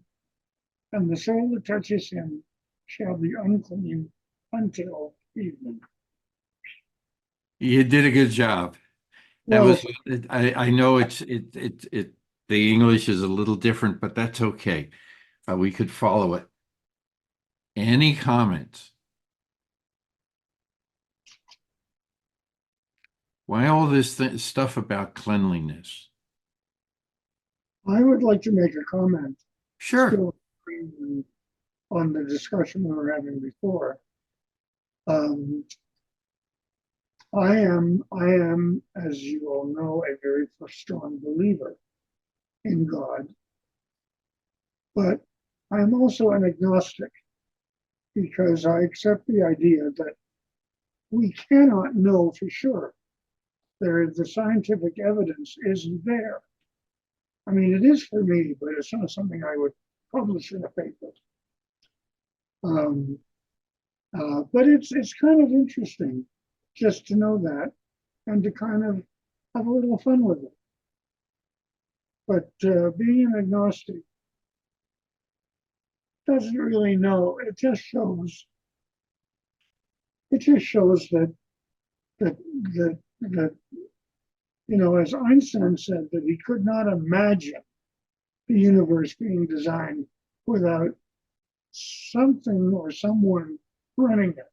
and the soul that touches him shall be unclean until evening. You did a good job. That Well, was, I know the English is a little different, but that's okay. We could follow it. Any comments? Why all this stuff about cleanliness? I would like to make a comment. Sure. Still on the discussion we were having before. I am, as you all know, a very strong believer in God, but I'm also an agnostic because I accept the idea that we cannot know for sure. The scientific evidence isn't there. I mean, it is for me, but it's not something I would publish in a paper. But it's kind of interesting just to know that and to kind of have a little fun with it. But being an agnostic doesn't really know. It just shows that as Einstein said, that he could not imagine the universe being designed without something or someone running it.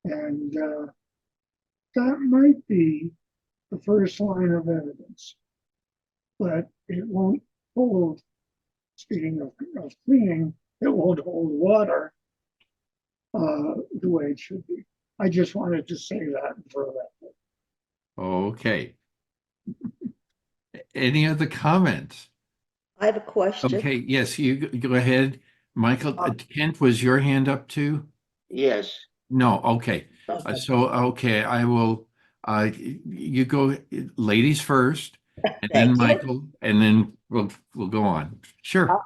And that might be the first line of evidence, but it won't hold, speaking of cleaning, it won't hold water the way it should be. I just wanted to say that and throw that in. Okay. Any other comments? I have a question. Okay, yes, you go ahead. Michael, Kent, was your hand up too? Yes. No, okay. Okay. Okay, I will, you go, ladies first, and then Thank you. Michael, and then we'll go on. Sure.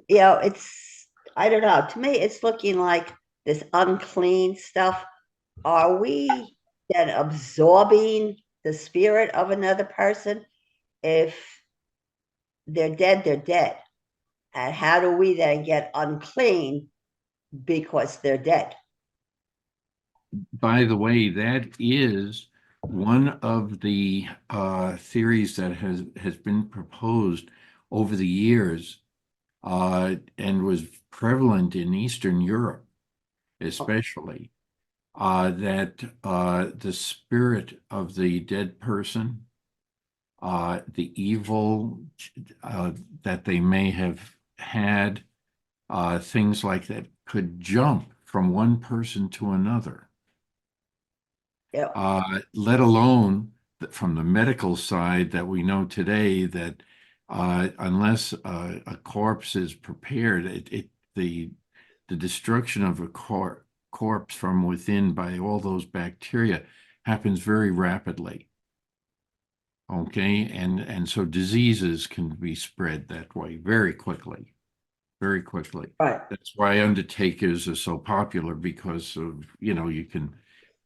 You know, it's, I don't know. To me, it's looking like this unclean stuff. Are we then absorbing the spirit of another person? If they're dead, they're dead. And how do we then get unclean because they're dead? By the way, that is one of the theories that has been proposed over the years and was prevalent in Eastern Europe, especially, that the spirit of the dead person, the evil that they may have had, things like that, could jump from one person to another. Yeah. Let alone from the medical side that we know today that unless a corpse is prepared, the destruction of a corpse from within by all those bacteria happens very rapidly. Okay, and so diseases can be spread that way very quickly, very quickly. Right. That's why undertakers are so popular because of, you can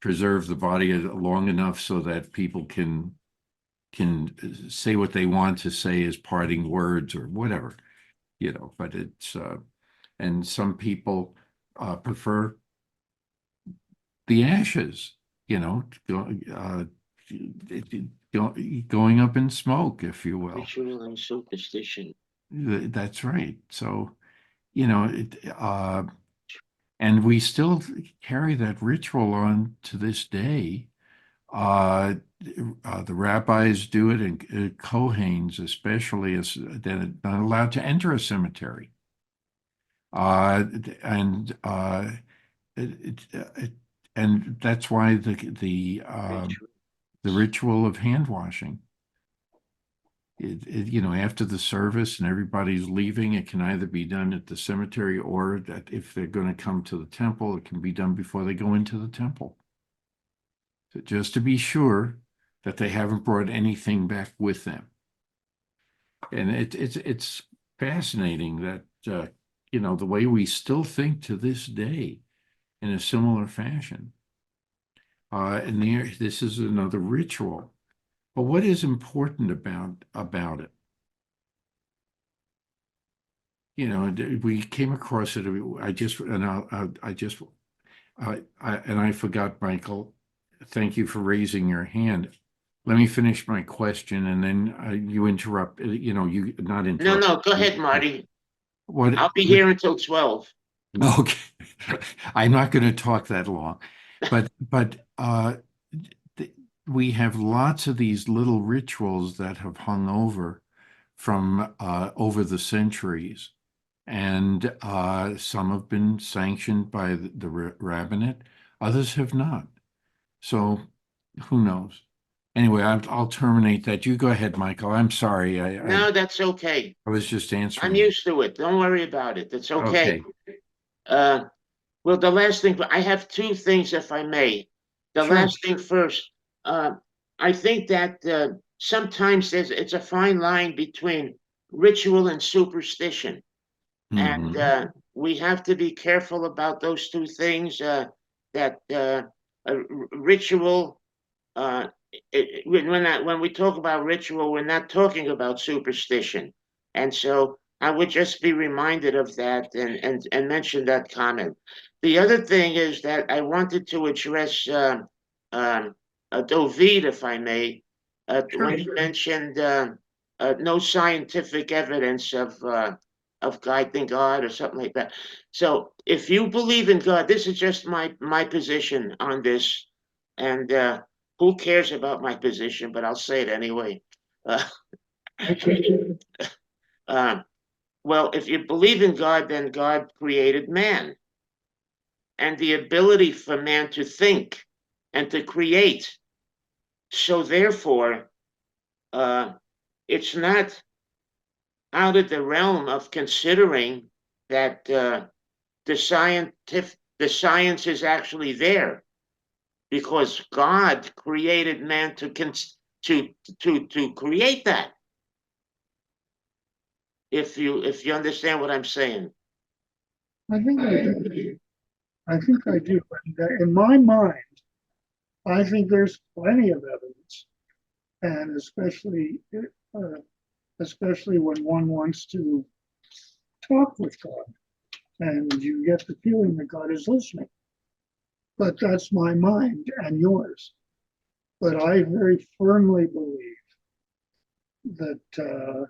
preserve the body long enough so that people can say what they want to say as parting words or whatever, but it's and some people prefer the ashes, going up in smoke, if you will. Ritual and superstition. That's right. So, and we still carry that ritual on to this day. Uh, the rabbis do it, and Kohanes especially is they're not allowed to enter a cemetery. And it, it, and that's why Ritual. the ritual of hand washing. After the service and everybody's leaving, it can either be done at the cemetery or that if they're going to come to the temple, it can be done before they go into the temple. So just to be sure that they haven't brought anything back with them. And it's fascinating that, the way we still think to this day in a similar fashion. And this is another ritual. But what is important about it? We came across it. I forgot, Michael. Thank you for raising your hand. Let me finish my question, and then you interrupt. You not interrupt. No, go ahead, Marty. What? I'll be here until 12. Okay, I'm not going to talk that long, but we have lots of these little rituals that have hung over from over the centuries, and some have been sanctioned by the rabbinate, others have not. So who knows? Anyway, I'll terminate that. You go ahead, Michael. I'm sorry. No, that's okay. I was just I'm answering. used to it. Don't worry about it. It's okay. Okay. Well, the last thing, I have two things, if I may. The Sure. last thing first, I think that sometimes it's a fine line between ritual and superstition. And Mhm. we have to be careful about those two things. That ritual, when we talk about ritual, we're not talking about superstition. And so I would just be reminded of that and mention that comment. The other thing is that I wanted to address Dovid, if I may, when he mentioned no scientific evidence of guiding God or something like that. So if you believe in God, this is just my position on this, and who cares about my position? But I'll say it anyway. Uh, uh, well, if you believe in God, then God created man, and the ability for man to think and to create. So therefore, it's not out of the realm of considering that the the science is actually there because God created man to create that. If you understand what I'm saying. I think I do. I think I do. And in my mind, I think there's plenty of evidence, and especially when one wants to talk with God, and you get the feeling that God is listening. But that's my mind and yours. But I very firmly believe that that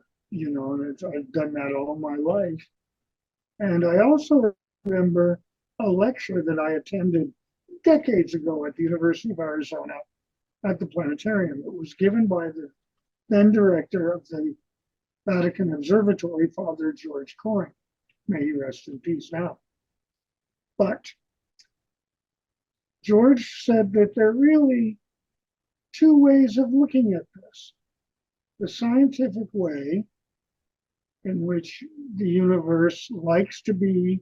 I've done that all my life. And I also remember a lecture that I attended decades ago at the University of Arizona at the planetarium. It was given by the then director of the Vatican Observatory, Father George Coyne. May he rest in peace now. But George said that there are really two ways of looking at this. The scientific way, in which the universe likes to be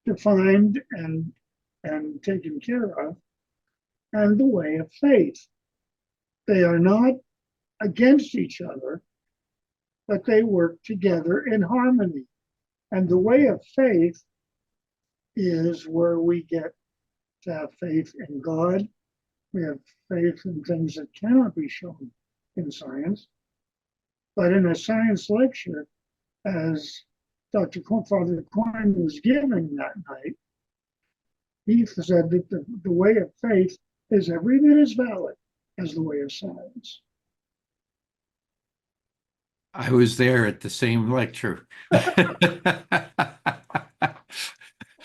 defined and taken care of, and the way of faith. They are not against each other, but they work together in harmony. And the way of faith is where we get to have faith in God. We have faith in things that cannot be shown in science. But in a science lecture, as Father Coyne was giving that night, he said that the way of faith is every bit as valid as the way of science. I was there at the same lecture.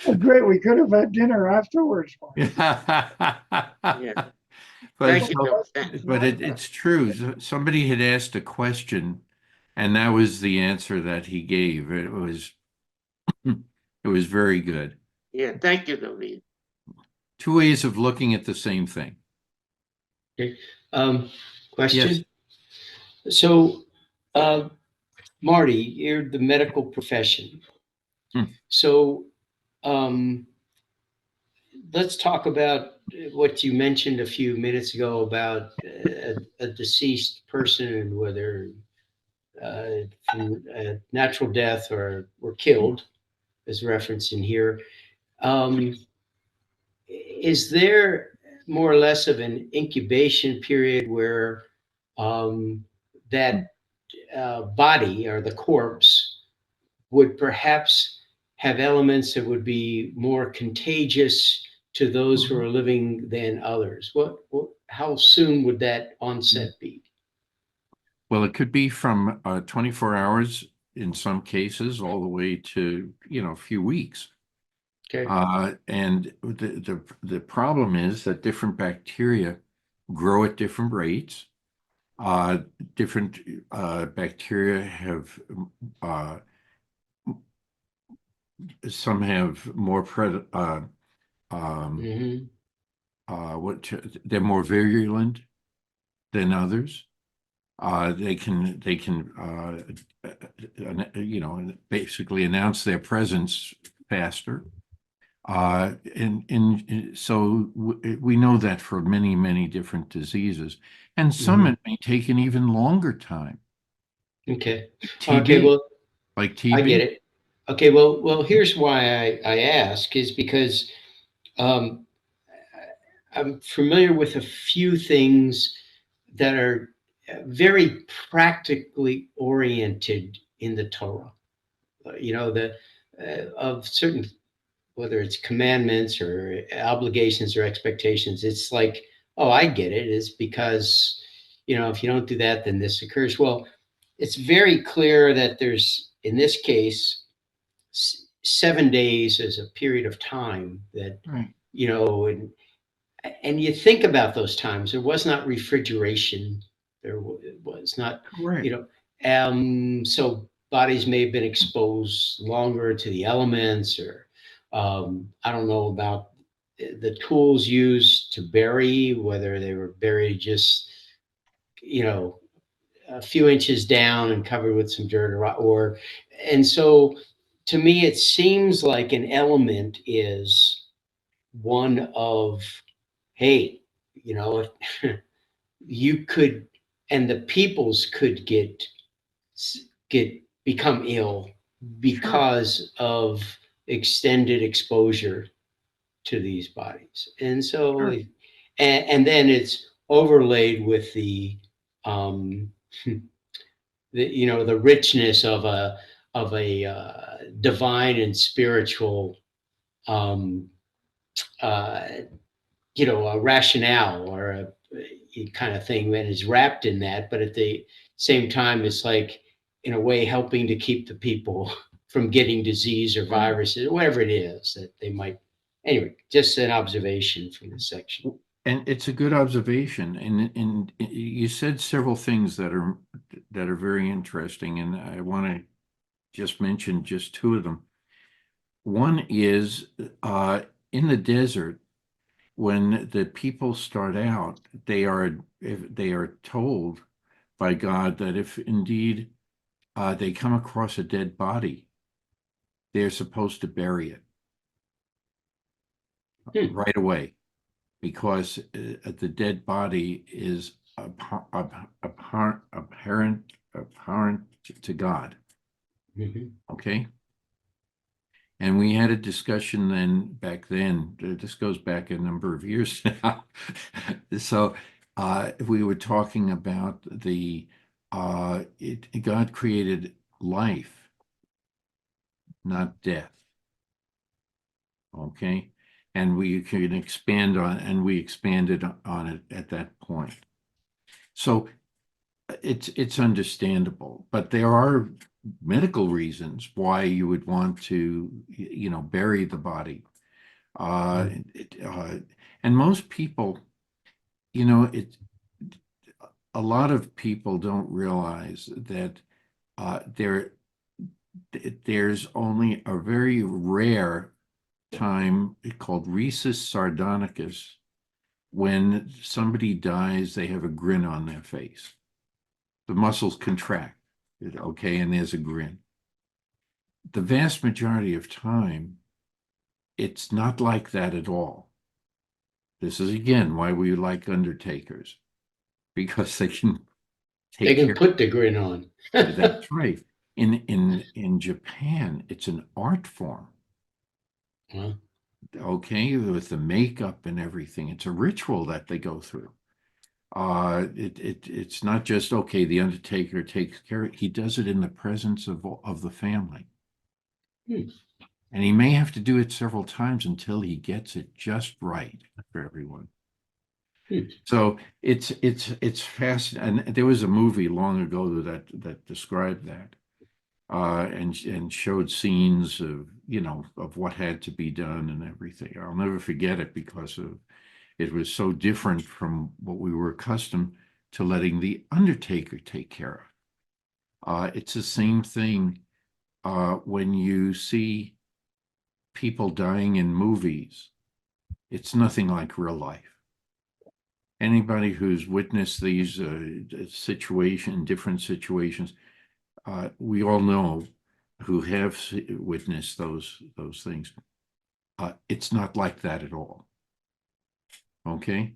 Oh, great. We could have had dinner afterwards. Yeah. But, Thank you. but it's true. Somebody had asked a question, and that was the answer that he gave. It was very good. Yeah, thank you, David. Two ways of looking at the same thing. Okay. Question. So, Marty, you're the medical profession. So, let's talk about what you mentioned a few minutes ago about a deceased person and whether from natural death or were killed, as referenced in here. Is there more or less of an incubation period where that body or the corpse would perhaps have elements that would be more contagious to those who are living than others? How soon would that onset be? Well, it could be from 24 hours in some cases, all the way to, a few weeks. Okay. And the problem is that different bacteria grow at different rates. Different bacteria have some have more they're more virulent than others. They can basically announce their presence faster. And so we know that for many, many different diseases, and some it may take an even longer time. Okay. TB, Okay. Well, like TB. I get it. Okay. Well, here's why I ask is because I'm familiar with a few things that are very practically oriented in the Torah. Of certain, whether it's commandments or obligations or expectations, it's like, oh, I get it. It's because, if you don't do that, then this occurs. Well, it's very clear that there's, in this case, 7 days as a period of time that, Right. And you think about those times, there was not refrigeration. There was not, Correct. So bodies may have been exposed longer to the elements, or I don't know about the tools used to bury, whether they were buried just, a few inches down and covered with some dirt and so to me, it seems like an element is one of, hey, you know, you could, and the peoples could get become ill because of extended exposure to these bodies. And so, Sure. and then it's overlaid with um, the richness of a divine and spiritual, um, uh, a rationale or a kind of thing that is wrapped in that. But at the same time, it's like, in a way, helping to keep the people from getting disease or viruses or whatever it is that they might. Anyway, just an observation from this section. And it's a good observation. And you said several things that are very interesting, and I want to just mention just two of them. One is in the desert, when the people start out, they are told by God that if indeed they come across a dead body, they're supposed to bury it right away, because the dead body is apparent to God. Mhm. Okay. And we had a discussion back then, this goes back a number of years now. So we were talking about God created life, not death. Okay. And we can expand on, and we expanded on it at that point. So it's understandable, but there are medical reasons why you would want to, bury the body. Uh, it, uh, and most people, a lot of people don't realize that there's only a very rare time called rhesus sardonicus when somebody dies, they have a grin on their face. The muscles contract, okay, and there's a grin. The vast majority of time, it's not like that at all. This is again why we like undertakers, because they can They take can care. put the grin on. That's right. In Japan, it's an art form. Well, Okay, with the makeup and everything, it's a ritual that they go through. It's not just okay. The undertaker takes care. He does it in the presence of the family. Hmm. And he may have to do it several times until he gets it just right for everyone. Hmm. So it's fascinating. And there was a movie long ago that described that, and showed scenes of what had to be done and everything. I'll never forget it because it was so different from what we were accustomed to letting the undertaker take care of. It's the same thing when you see people dying in movies. It's nothing like real life. Anybody who's witnessed these different situations, we all know who have witnessed those things. It's not like that at all. Okay,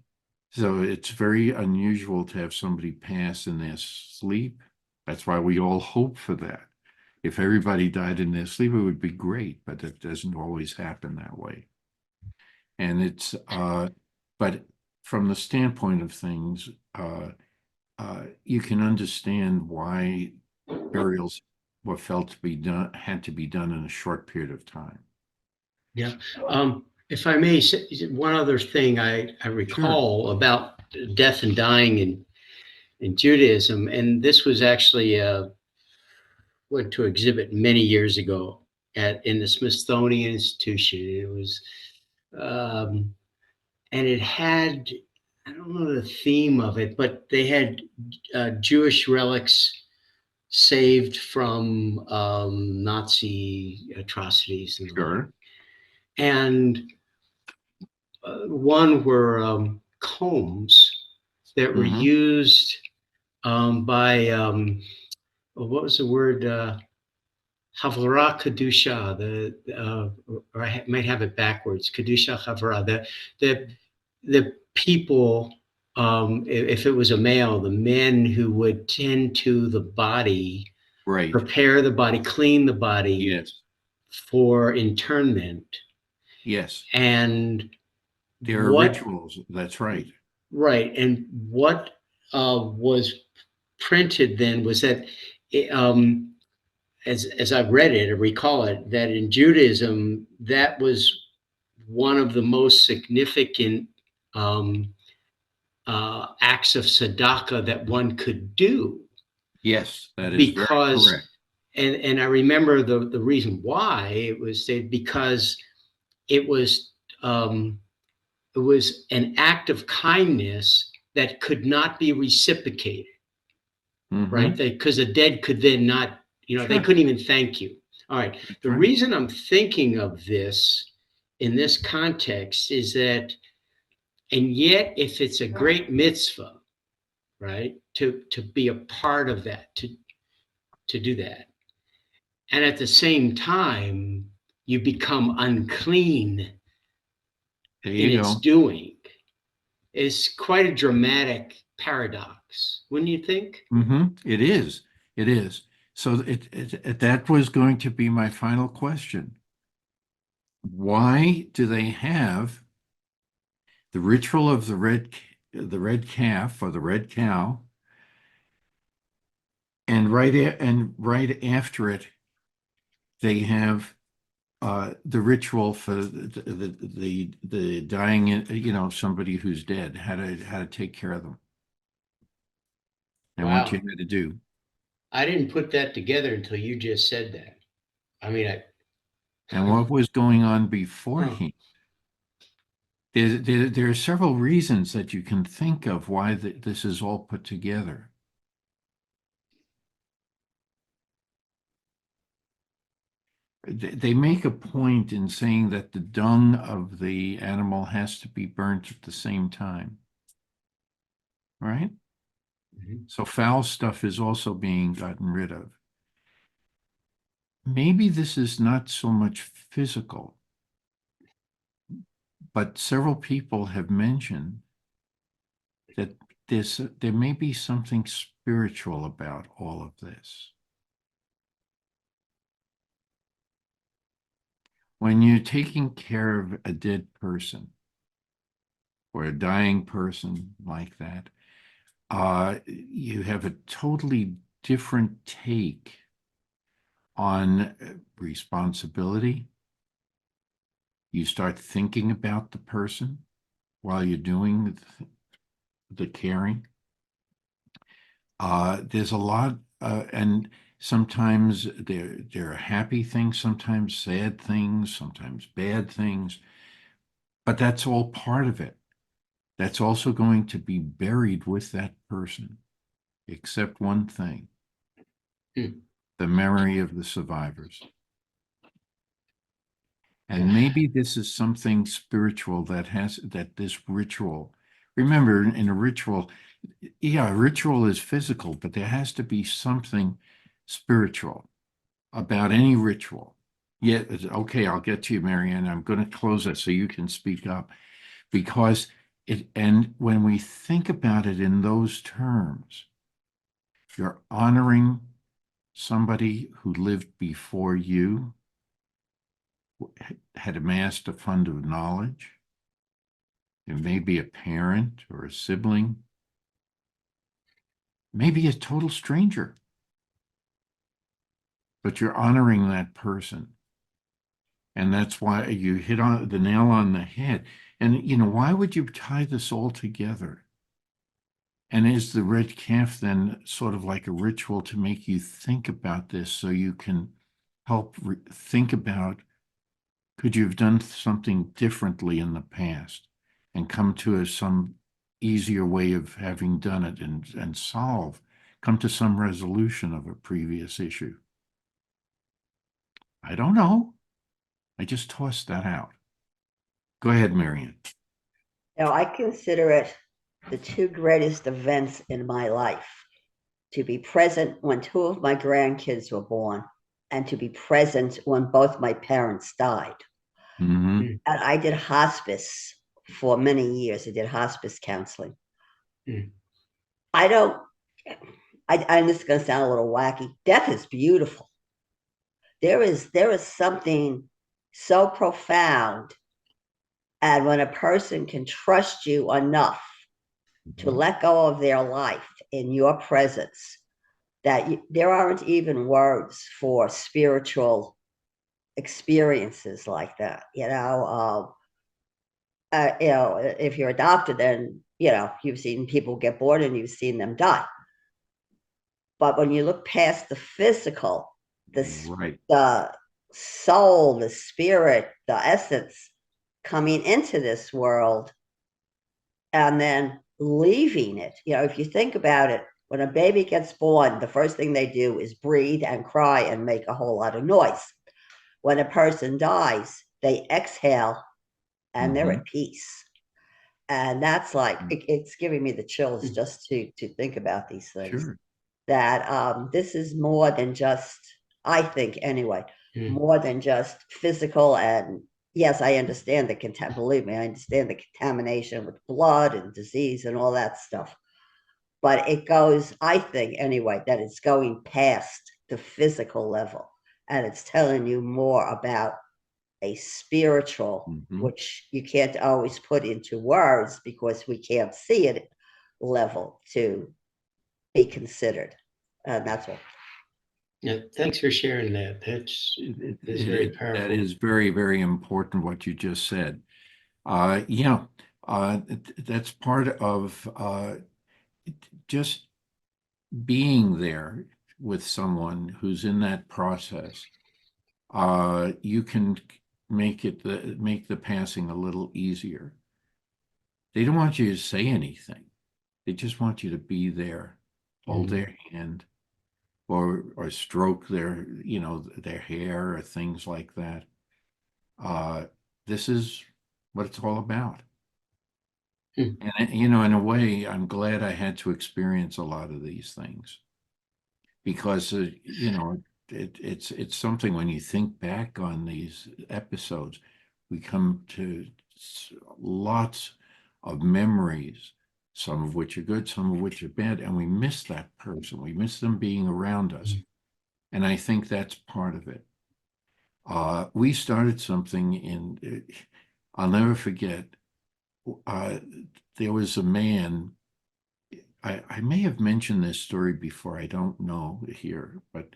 so it's very unusual to have somebody pass in their sleep. That's why we all hope for that. If everybody died in their sleep, it would be great, but it doesn't always happen that way. And but from the standpoint of things, you can understand why burials were felt to be done, had to be done in a short period of time. yeah. If I may say one other thing, I Sure. recall about death and dying in Judaism, and this was actually went to exhibit many years ago in the Smithsonian Institution. It was, um, and it had, I don't know the theme of it, but they had Jewish relics saved from Nazi atrocities and the like. Sure. And one were combs that were Mm-hmm. used by, what was the word? Havara Kedusha, or I might have it backwards, Kedusha Havara, the people, if it was a male, the men who would tend to the body, Right. prepare the body, clean the body Yes. for internment. Yes. And There are what, rituals. That's right. right, and what was printed then was that, as I've read it or recall it, that in Judaism, that was one of the most significant acts of tzedakah that one could do, Yes, that is very because, correct. and I remember the reason why it was because it was um, it was an act of kindness that could not be reciprocated, right? Mhm. Because the dead could then not, they Sure. couldn't even thank you. All right. That's The right. reason I'm thinking of this in this context is that, and yet, if it's a great mitzvah, right, to be a part of that, to do that, and at the same time, you become unclean There in you its go. doing, is quite a dramatic paradox, wouldn't you think? It is. It is. So that was going to be my final question. Why do they have the ritual of the red calf or the red cow, and right after it, they have the ritual for the dying, somebody who's dead, how to take care of them, and what you Wow. had to do. I didn't put that together until you just said that. I mean, And what was going on huh. beforehand. There are several reasons that you can think of why this is all put together. They make a point in saying that the dung of the animal has to be burnt at the same time, right? Mhm. So foul stuff is also being gotten rid of. Maybe this is not so much physical, but several people have mentioned that there may be something spiritual about all of this. When you're taking care of a dead person or a dying person like that, you have a totally different take on responsibility. You start thinking about the person while you're doing the caring. There's a lot, and sometimes there are happy things, sometimes sad things, sometimes bad things, but that's all part of it. That's also going to be buried with that person, except one thing, Hmm. the memory of the survivors. And Yeah. maybe this is something spiritual that this ritual. Remember, in a ritual, yeah, a ritual is physical, but there has to be something spiritual about any ritual. Yeah, okay, I'll get to you, Marianne. I'm going to close it so you can speak up, because and when we think about it in those terms, you're honoring somebody who lived before you, had amassed a fund of knowledge. It may be a parent or a sibling, maybe a total stranger, but you're honoring that person. And that's why you hit on the nail on the head. And, why would you tie this all together? And is the red calf then sort of like a ritual to make you think about this so you can help think about, could you have done something differently in the past and come to some easier way of having done it and come to some resolution of a previous issue? I don't know. I just tossed that out. Go ahead, Marion. Now, I consider it the two greatest events in my life: to be present when two of my grandkids were born, and to be present when both my parents died. Mhm. And I did hospice for many years. I did hospice counseling. Mm. I don't, and this is going to sound a little wacky. Death is beautiful. There is something so profound. And when a person can trust you enough to let go of their life in your presence, that there aren't even words for spiritual experiences like that. If you're adopted, then you've seen people get born and you've seen them die. But when you look past the physical, Right. the soul, the spirit, the essence coming into this world and then leaving it. If you think about it, when a baby gets born, the first thing they do is breathe and cry and make a whole lot of noise. When a person dies, they exhale and they're at peace. And that's like, it's giving me the chills just to think about these things. Sure. That this is more than just, I think anyway, Mm. more than just physical. And yes, I understand believe me, I understand the contamination with blood and disease and all that stuff. But it goes, I think anyway, that it's going past the physical level and it's telling you more about a spiritual, Mhm. which you can't always put into words because we can't see it, level to be considered. And that's what. Yeah, thanks for sharing that. That's very That powerful. is very, very important what you just said. That's part of just being there with someone who's in that process. You can make the passing a little easier. They don't want you to say anything. They just want you to be there, hold their hand, or stroke their hair or things like that. This is what it's all about. Hmm. And in a way, I'm glad I had to experience a lot of these things because it's something when you think back on these episodes, we come to lots of memories, some of which are good, some of which are bad, and we miss that person. We miss them being around us. And I think that's part of it. We started something I'll never forget. Uh, there was a man, I may have mentioned this story before, I don't know here, but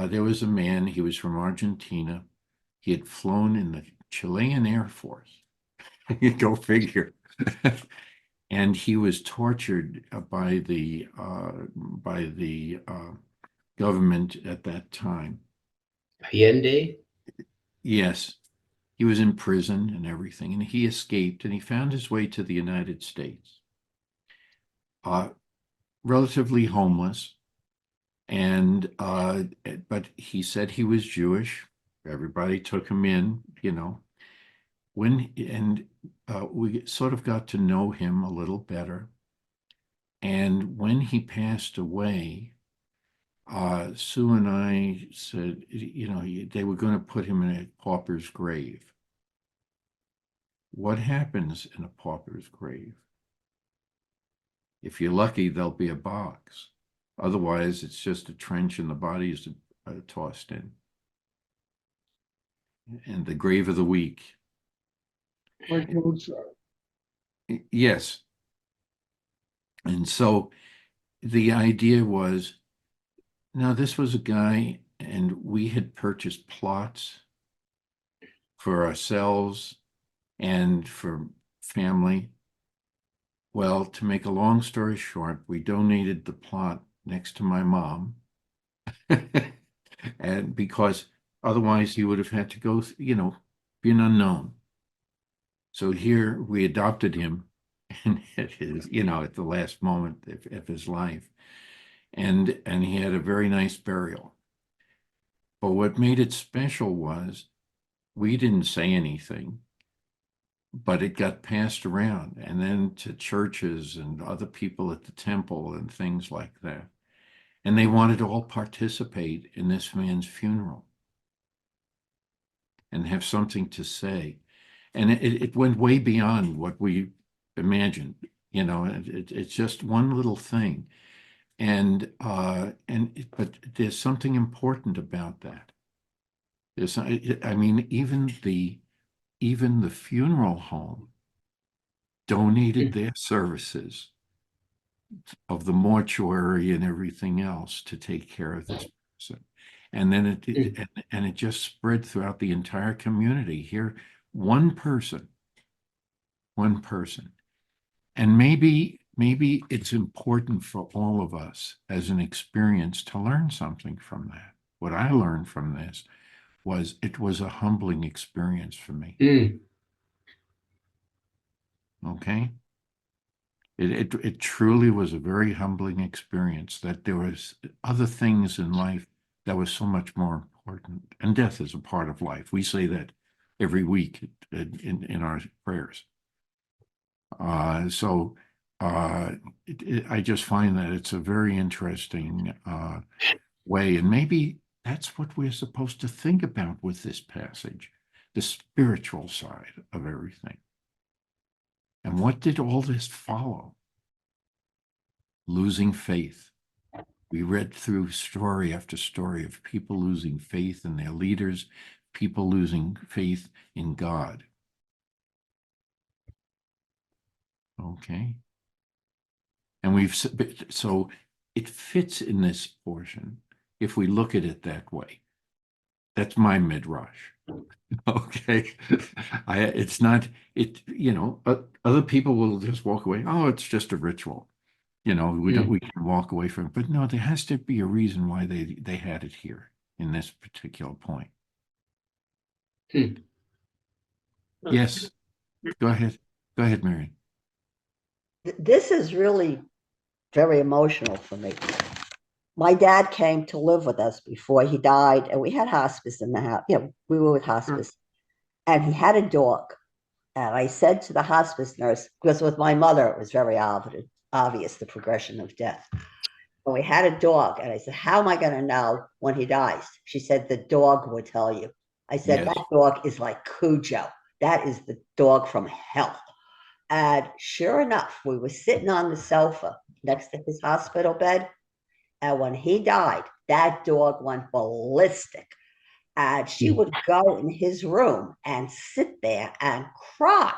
there was a man, he was from Argentina. He had flown in the Chilean Air Force. You go figure. And he was tortured by the government at that time. Allende? Yes, he was in prison and everything, and he escaped and he found his way to the United States. Relatively homeless, and but he said he was Jewish. Everybody took him in, we sort of got to know him a little better. And when he passed away, Sue and I said, they were going to put him in a pauper's grave. What happens in a pauper's grave? If you're lucky, there'll be a box. Otherwise, it's just a trench and the body is tossed in. And the grave of the week. Like Mozart. Yes. And so the idea was, now this was a guy, and we had purchased plots for ourselves and for family. Well, to make a long story short, we donated the plot next to my mom. And because otherwise he would have had to go, be an unknown. So here we adopted him and at the last moment of his life. And he had a very nice burial. But what made it special was we didn't say anything, but it got passed around and then to churches and other people at the temple and things like that. And they wanted to all participate in this man's funeral and have something to say. And it went way beyond what we imagined. It's just one little thing. But there's something important about that. I mean, even the funeral home donated their services of the mortuary and everything else to take care of this person. And then it just spread throughout the entire community. Here, one person. And maybe it's important for all of us as an experience to learn something from that. What I learned from this was it was a humbling experience for me. Okay. It truly was a very humbling experience, that there was other things in life that was so much more important. And death is a part of life. We say that every week in our prayers. I just find that it's a very interesting way. And maybe that's what we're supposed to think about with this passage, the spiritual side of everything. And what did all this follow? Losing faith. We read through story after story of people losing faith in their leaders, people losing faith in God. Okay. And so it fits in this portion if we look at it that way. That's my midrash. Okay. It's not, other people will just walk away. Oh, it's just a ritual. We can walk away from it. But no, there has to be a reason why they had it here in this particular point. Yes. Go ahead. Go ahead, Mary. This is really very emotional for me. My dad came to live with us before he died, and we had hospice in the house. We were with hospice, and he had a dog. And I said to the hospice nurse, because with my mother, it was very obvious the progression of death. And we had a dog, and I said, how am I going to know when he dies? She said, the dog would tell you. I said, Yes. that dog is like Cujo. That is the dog from hell. And sure enough, we were sitting on the sofa next to his hospital bed. And when he died, that dog went ballistic. And she would go in his room and sit there and cry.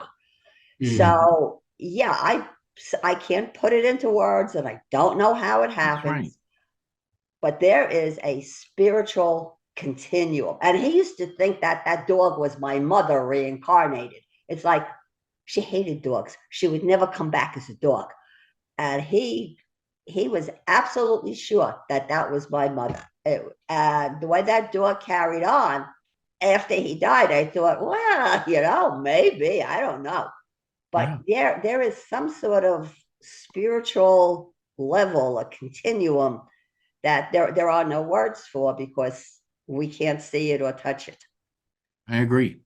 So, yeah, I can't put it into words, and I don't know how it happens. Right. But there is a spiritual continuum. And he used to think that that dog was my mother reincarnated. It's like she hated dogs. She would never come back as a dog. And he was absolutely sure that that was my mother. And the way that dog carried on after he died, I thought, well, maybe, I don't know. But there is some sort of spiritual level, a continuum that there are no words for, because we can't see it or touch it. I agree.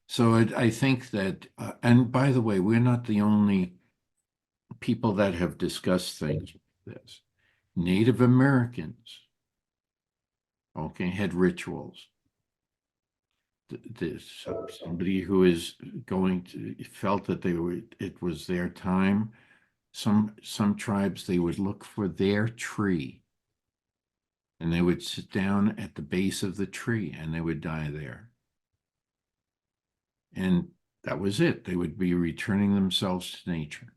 So I think that, and by the way, we're not the only people that have discussed things like this. Native Americans, okay, had rituals. Somebody who is felt that it was their time. Some tribes, they would look for their tree, and they would sit down at the base of the tree, and they would die there. And that was it. They would be returning themselves to nature.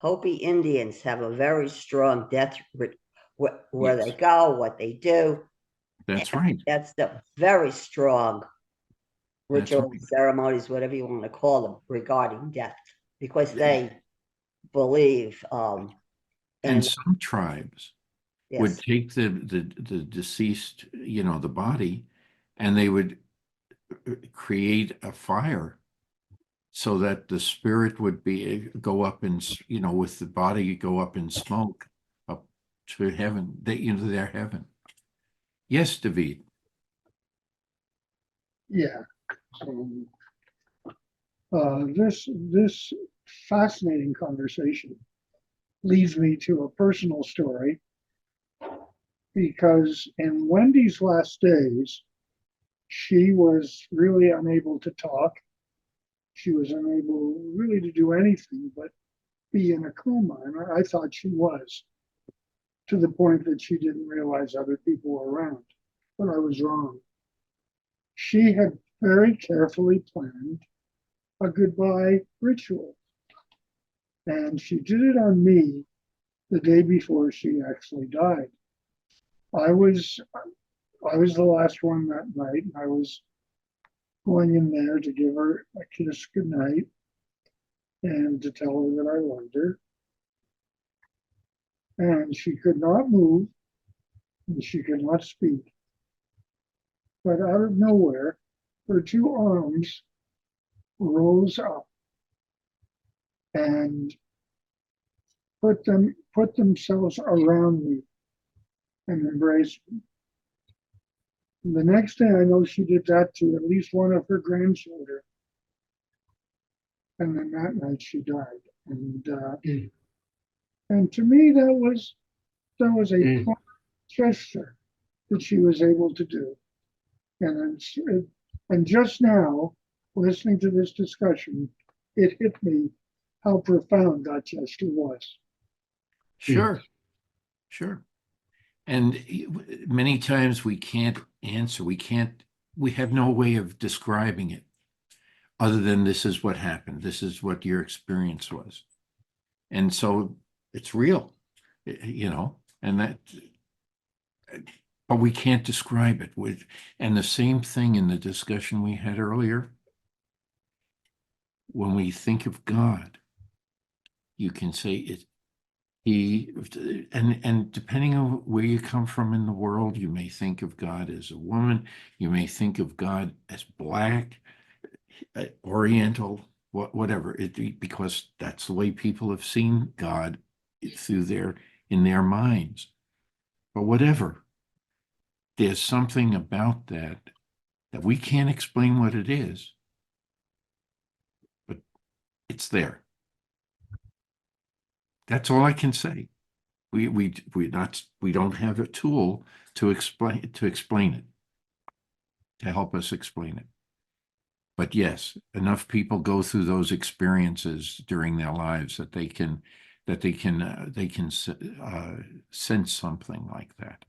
Hopi Indians have a very strong death where they go, what they do. That's right. That's the very strong ritual ceremonies, whatever you want to call them, regarding death, because they believe. And some tribes would yes, take the deceased, the body, and they would create a fire so that the spirit would go up and, with the body go up in smoke up to heaven, their heaven. Yes, David. Yeah. So this fascinating conversation leads me to a personal story, because in Wendy's last days, she was really unable to talk. She was unable really to do anything but be in a coma. And I thought she was, to the point that she didn't realize other people were around. But I was wrong. She had very carefully planned a goodbye ritual. And she did it on me the day before she actually died. I was I was the last one that night, and I was going in there to give her a kiss goodnight and to tell her that I loved her. And she could not move and she could not speak. But out of nowhere, her two arms rose up and put themselves around me and embraced me. And the next day, I know she did that to at least one of her grandchildren. And then that night she died. And to me, that was a gesture that she was able to do. And just now, listening to this discussion, it hit me how profound that gesture was. Sure, sure. And many times we can't answer, we have no way of describing it other than this is what happened. This is what your experience was. And so it's real, and but we can't describe it and the same thing in the discussion we had earlier. When we think of God, you can say it. And depending on where you come from in the world, you may think of God as a woman, you may think of God as black, oriental, whatever, because that's the way people have seen God in their minds. But whatever, there's something about that we can't explain what it is, but it's there. That's all I can say. We don't have a tool to explain it, to help us explain it. But yes, enough people go through those experiences during their lives that they can sense something like that.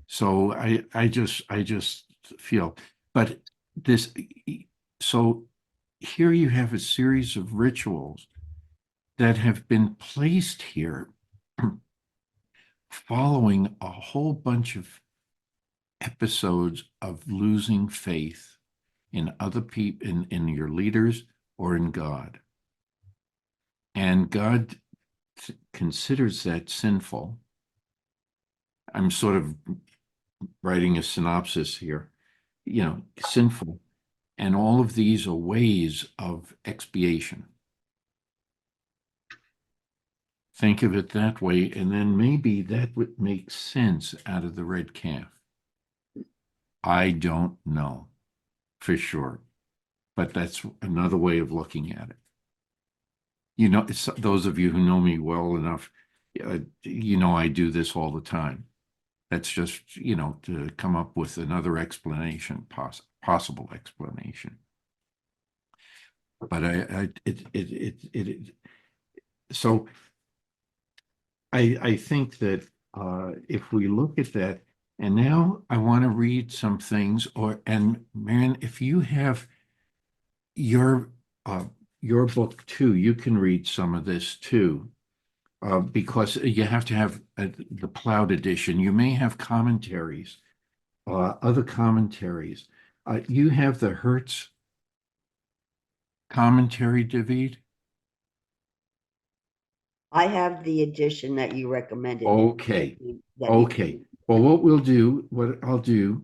So I just feel, but so here you have a series of rituals that have been placed here following a whole bunch of episodes of losing faith in other people, in your leaders or in God. And God considers that sinful. I'm sort of writing a synopsis here, sinful. And all of these are ways of expiation. Think of it that way, and then maybe that would make sense out of the red calf. I don't know for sure, but that's another way of looking at it. It's, those of you who know me well enough, I do this all the time. That's just, to come up with another explanation, possible explanation. But so I think that if we look at that, and now I want to read some things, and Marion, if you have your book too, you can read some of this too, because you have to have the Plowed edition. You may have commentaries, other commentaries. You have the Hertz commentary, David? I have the edition that you recommended. Okay. Okay. Well, what I'll do,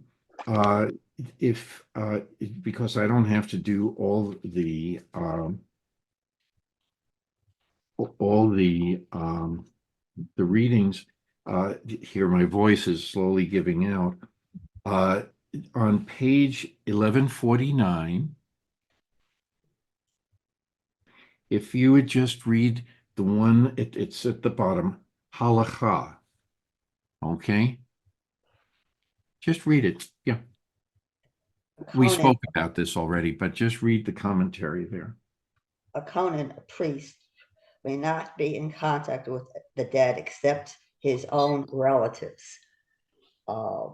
if because I don't have to do all the readings, here my voice is slowly giving out. On page 1149, if you would just read the one, it's at the bottom, halacha. Okay? Just read it. Yeah, we Conan, spoke about this already, but just read the commentary there. a Conan, a priest, may not be in contact with the dead except his own relatives.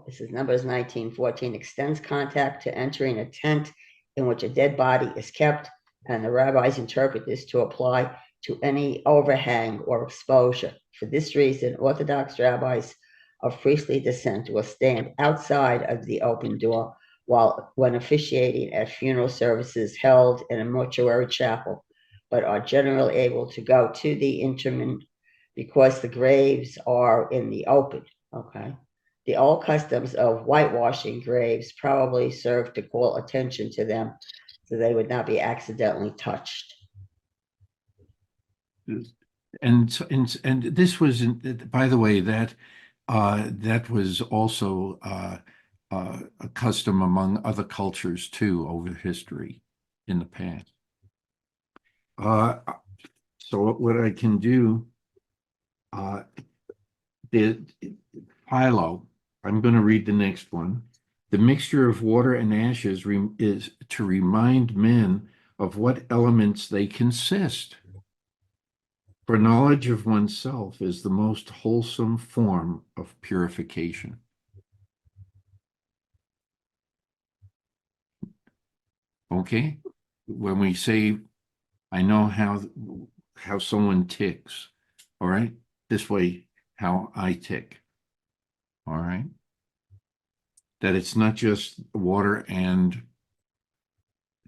This is Numbers 19:14, extends contact to entering a tent in which a dead body is kept, and the rabbis interpret this to apply to any overhang or exposure. For this reason, Orthodox rabbis of priestly descent will stand outside of the open door when officiating at funeral services held in a mortuary chapel, but are generally able to go to the interment because the graves are in the open. Okay. The old customs of whitewashing graves probably served to call attention to them so they would not be accidentally touched. And this was, by the way, that was also a custom among other cultures too over history in the past. So what I can do, the Philo, I'm going to read the next one. The mixture of water and ashes is to remind men of what elements they consist. For knowledge of oneself is the most wholesome form of purification. Okay? When we say, I know how someone ticks, all right? This way, how I tick, all right? That it's not just water and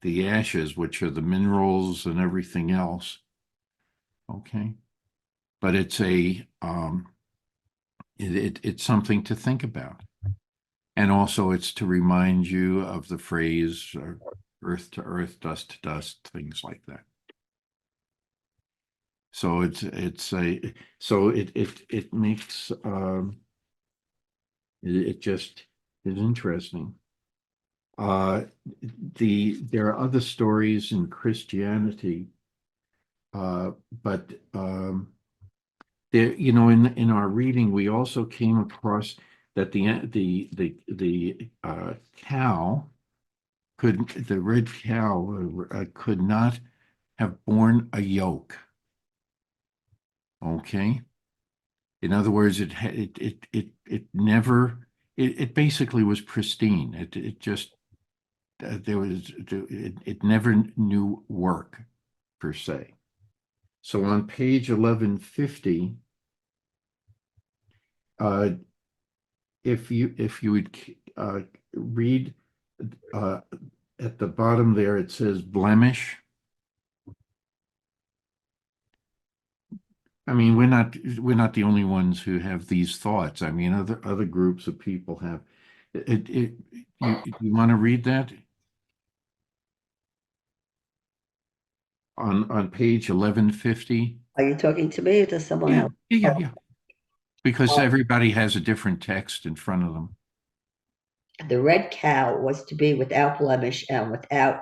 the ashes, which are the minerals and everything else, okay? But it's it's something to think about. And also it's to remind you of the phrase earth to earth, dust to dust, things like that. So it makes it just is interesting. There are other stories in Christianity, but there, in our reading, we also came across that the red cow could not have borne a yoke. Okay. In other words, it never, it basically was pristine. It just, it never knew work per se. So on page 1150, if you would read at the bottom there, it says blemish. I mean, we're not the only ones who have these thoughts. I mean, other groups of people have. You want to read that on page 1150? Are you talking to me or to someone Yeah, else? yeah. Because everybody has a different text in front of them. The red cow was to be without blemish and without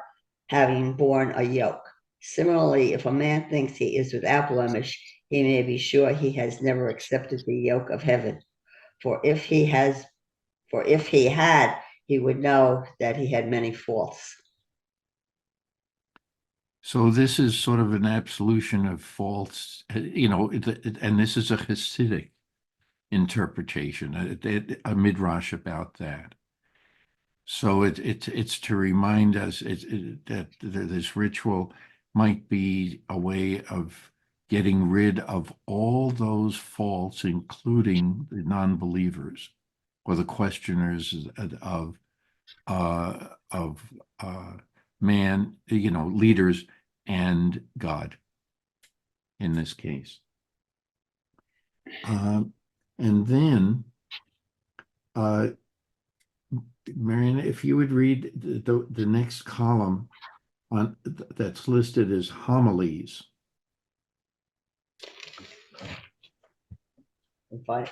having borne a yoke. Similarly, if a man thinks he is without blemish, he may be sure he has never accepted the yoke of heaven. For if he had, he would know that he had many faults. So this is sort of an absolution of faults, and this is a Hasidic interpretation, a midrash about that. So it's to remind us that this ritual might be a way of getting rid of all those faults, including the non-believers or the questioners of man, leaders and God in this case. And then, Marion, if you would read the next column that's listed as homilies. Fine.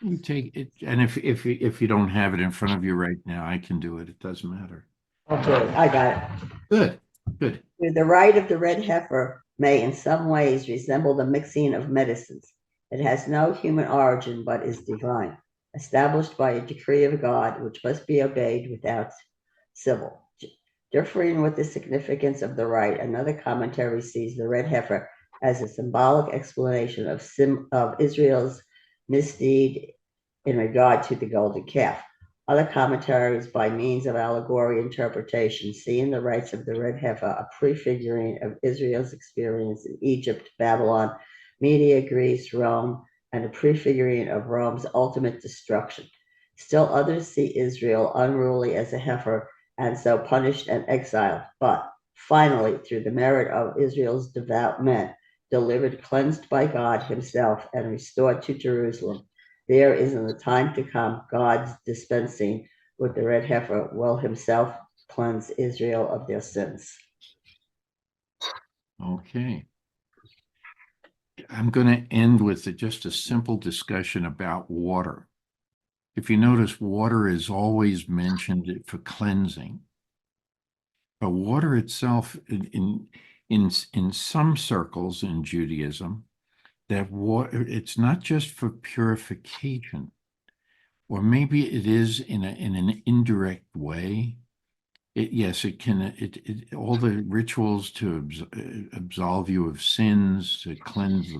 You take it, and if you don't have it in front of you right now, I can do it. It doesn't matter. Okay, I got it. Good. To the right of the red heifer may in some ways resemble the mixing of medicines. It has no human origin, but is divine, established by a decree of God, which must be obeyed without civil. Differing with the significance of the rite, another commentary sees the red heifer as a symbolic explanation of Israel's misdeed in regard to the golden calf. Other commentaries, by means of allegory interpretation, see in the rites of the red heifer a prefiguring of Israel's experience in Egypt, Babylon, Media, Greece, Rome, and a prefiguring of Rome's ultimate destruction. Still others see Israel unruly as a heifer and so punished and exiled, but finally, through the merit of Israel's devout men, delivered, cleansed by God himself, and restored to Jerusalem. There is in the time to come God's dispensing with the red heifer will himself cleanse Israel of their sins. Okay. I'm going to end with just a simple discussion about water. If you notice, water is always mentioned for cleansing. But water itself, in some circles in Judaism, that water, it's not just for purification, or maybe it is in an indirect way. Yes, it can. All the rituals to absolve you of sins, to cleanse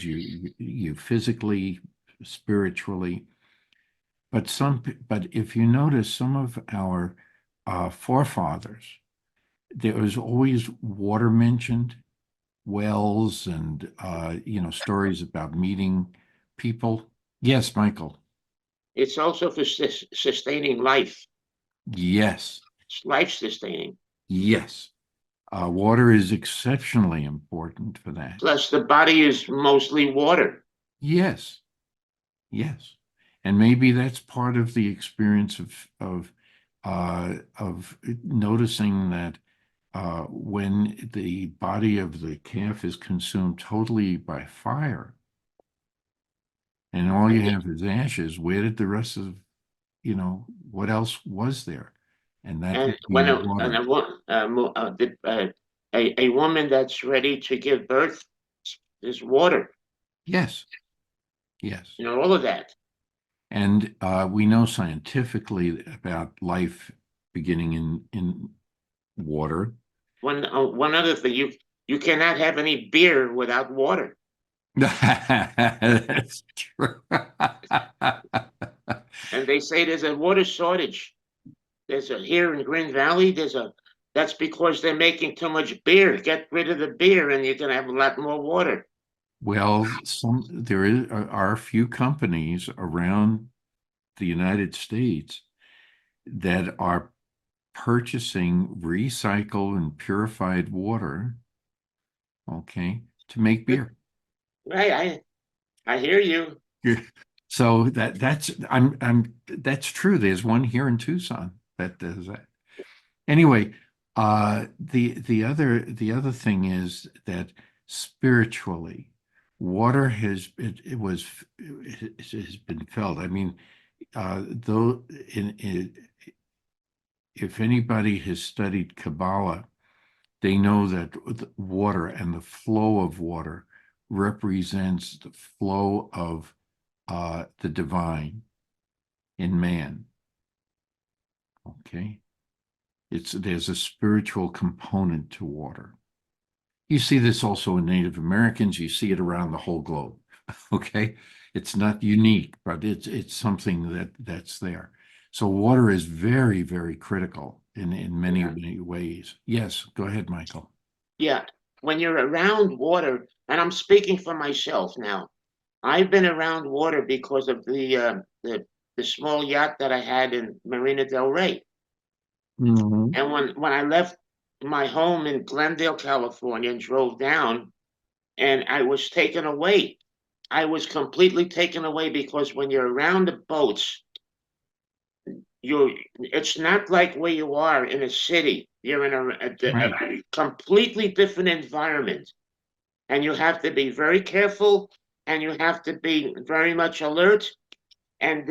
you physically, spiritually. But if you notice, some of our forefathers, there was always water mentioned, wells, and stories about meeting people. Yes, Michael. It's also for sustaining life. Yes. It's life sustaining. Yes. Water is exceptionally important for that. Plus, the body is mostly water. Yes. Yes. And maybe that's part of the experience of noticing that when the body of the calf is consumed totally by fire, and all you have is ashes, where did the rest of, what else was there? And that And would when be water. a woman that's ready to give birth is water. Yes. Yes. All of that. And we know scientifically about life beginning in water. One other thing, you cannot have any beer without water. That's true. And they say there's a water shortage. Here in Green Valley, that's because they're making too much beer. Get rid of the beer and you're gonna have a lot more water. Well, there are a few companies around the United States that are purchasing recycled and purified water, okay, to make beer. Right, I hear you. So that's true. There's one here in Tucson that does that. Anyway, the other thing is that spiritually, water has been felt. I mean, though if anybody has studied Kabbalah, they know that water and the flow of water represents the flow of the divine in man. Okay. There's a spiritual component to water. You see this also in Native Americans. You see it around the whole globe. Okay. It's not unique, but it's something that's there. So water is very, very critical in many ways. Yes, go ahead, Michael. Yeah, when you're around water, and I'm speaking for myself now. I've been around water because of the small yacht that I had in Marina del Rey. Mhm. And when I left my home in Glendale, California, and drove down, and I was taken away. I was completely taken away because when you're around the boats, it's not like where you are in a city. You're in a completely different environment, and you have to be very careful, and you have to be very much alert. And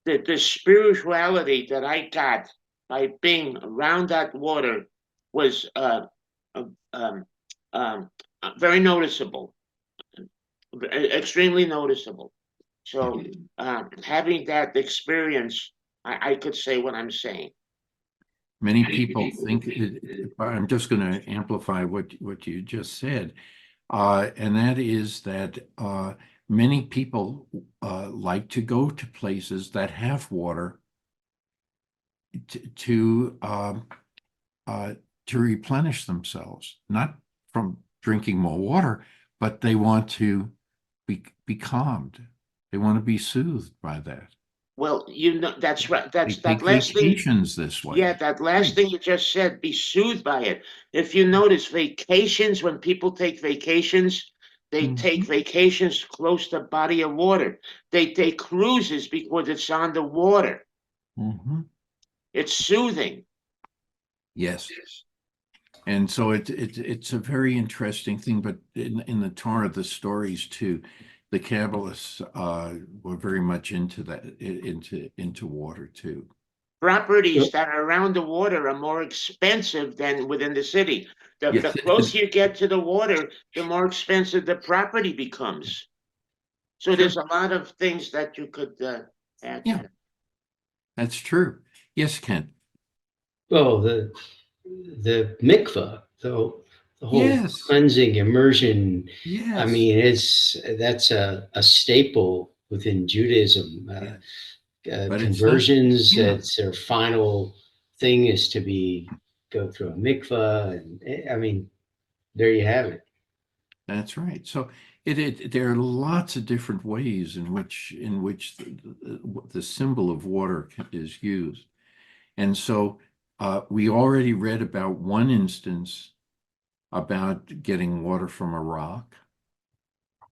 the spirituality that I got by being around that water was very noticeable, extremely noticeable. So having that experience, I could say what I'm saying. Many people think, I'm just going to amplify what you just said, and that is that many people like to go to places that have water to replenish themselves, not from drinking more water, but they want to be calmed. They want to be soothed by that. Well, that's right. They That's that take last thing. vacations this way. Yeah, that last Right. thing you just said, be soothed by it. If you notice vacations, when people take vacations, they take vacations close to body of water. They take cruises because it's on the water. Mhm. It's soothing. Yes. And so it's a very interesting thing, but in the Torah, the stories too, the Kabbalists were very much into that, into water too. Properties that are around the water are more expensive than within the city. The Yes. closer you get to the water, the more expensive the property becomes. So Sure. there's a lot of things that you could add to Yeah, that. that's true. Yes, Ken. Well, the mikvah, the whole Yes. cleansing immersion. I Yes. mean, that's a staple within Judaism. But it's not, Conversions, yeah, it's their final thing is to go through a mikvah, and I mean, there you have it. that's right. So there are lots of different ways in which the symbol of water is used. And so we already read about one instance about getting water from a rock.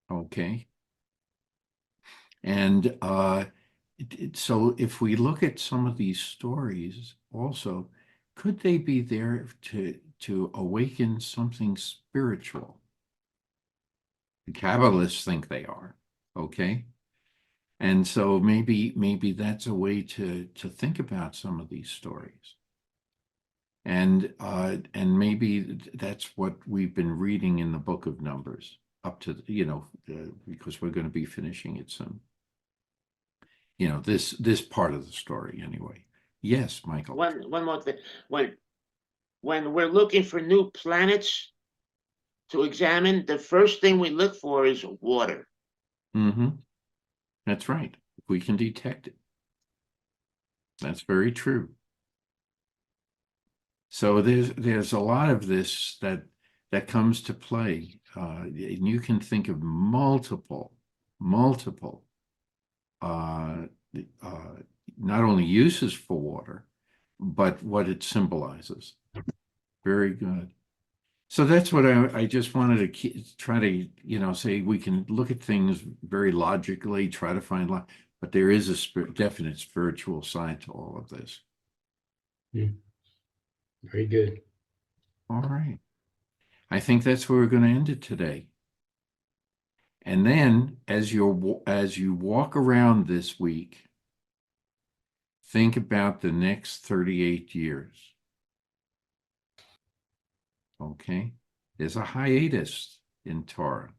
Okay. And so if we look at some of these stories also, could they be there to awaken something spiritual? The Kabbalists think they are. Okay. And so maybe that's a way to think about some of these stories. And maybe that's what we've been reading in the book of Numbers up to, because we're going to be finishing it soon. This part of the story anyway. Yes, Michael. One more thing. When we're looking for new planets to examine, the first thing we look for is water. Mm-hmm. That's right. We can detect it. That's very true. So there's a lot of this that comes to play. And you can think of multiple uh, uh, not only uses for water, but what it symbolizes. Very good. So that's what I just wanted to try to, say we can look at things very logically, try to find, but there is a definite spiritual side to all of this. Very good. All right. I think that's where we're going to end it today. And then as you walk around this week, think about the next 38 years. Okay? There's a hiatus in Torah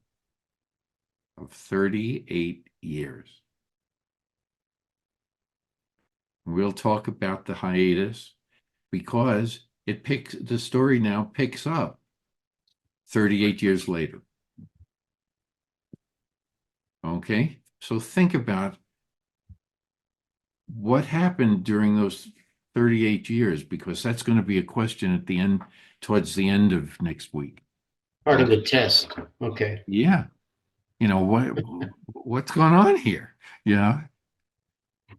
of 38 years. We'll talk about the hiatus because the story now picks up 38 years later. Okay? So think about what happened during those 38 years, because that's going to be a question at the end, towards the end of next week. Part of the test. Okay. Yeah. What's going on here?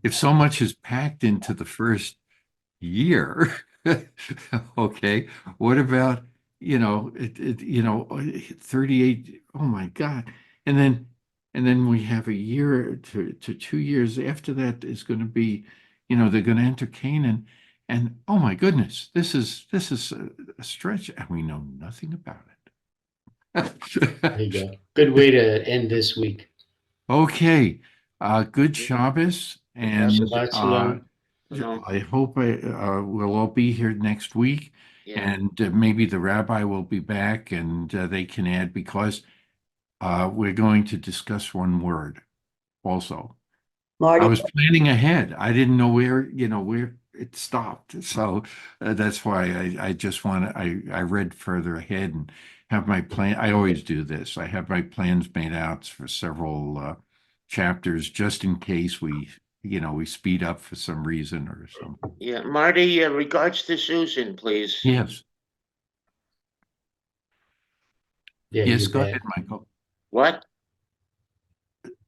If so much is packed into the first year, okay, what about, 38, oh my God. And then we have a year to 2 years after that is going to be, they're going to enter Canaan. And oh my goodness, this is a stretch, and we know nothing about There it. you go. Good way to end this week. Okay, good Shabbos, and Shabbat shalom. You know, I hope we'll all be here next week. Yeah, And maybe the rabbi will be back and they can add, because we're going to discuss one word also. I Marty, was planning ahead. I didn't know where it stopped. So that's why I just I read further ahead and have my plan. I always do this. I have my plans made out for several chapters just in case we speed up for some reason or something. yeah. Marty, regards to Susan, please. Yes. Yeah, Yes, you go ahead, bet. Michael. What?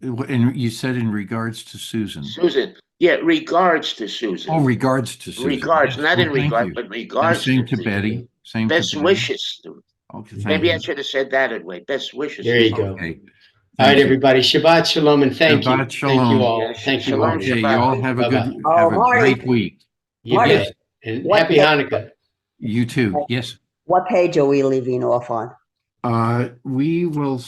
And you said in regards to Susan. Susan. Yeah, regards to Oh, Susan. regards to Susan. Regards, Yes. not Oh, in thank regard, you. but And regards same to to Susan. Betty. Same to Best Betty. wishes. Okay, thank Maybe I you. should have said that way. Best wishes. There you go. Okay. All right, Thank you. everybody. Shabbat shalom and thank you. Shabbat Thank shalom. you all. Yeah, Thank you, shalom, Marty. Okay, you all have a Bye-bye. good, Oh, have a Marty. great week. You Marty. bet. And What happy day- Hanukkah. You too. Yes. what page are we leaving off on? We will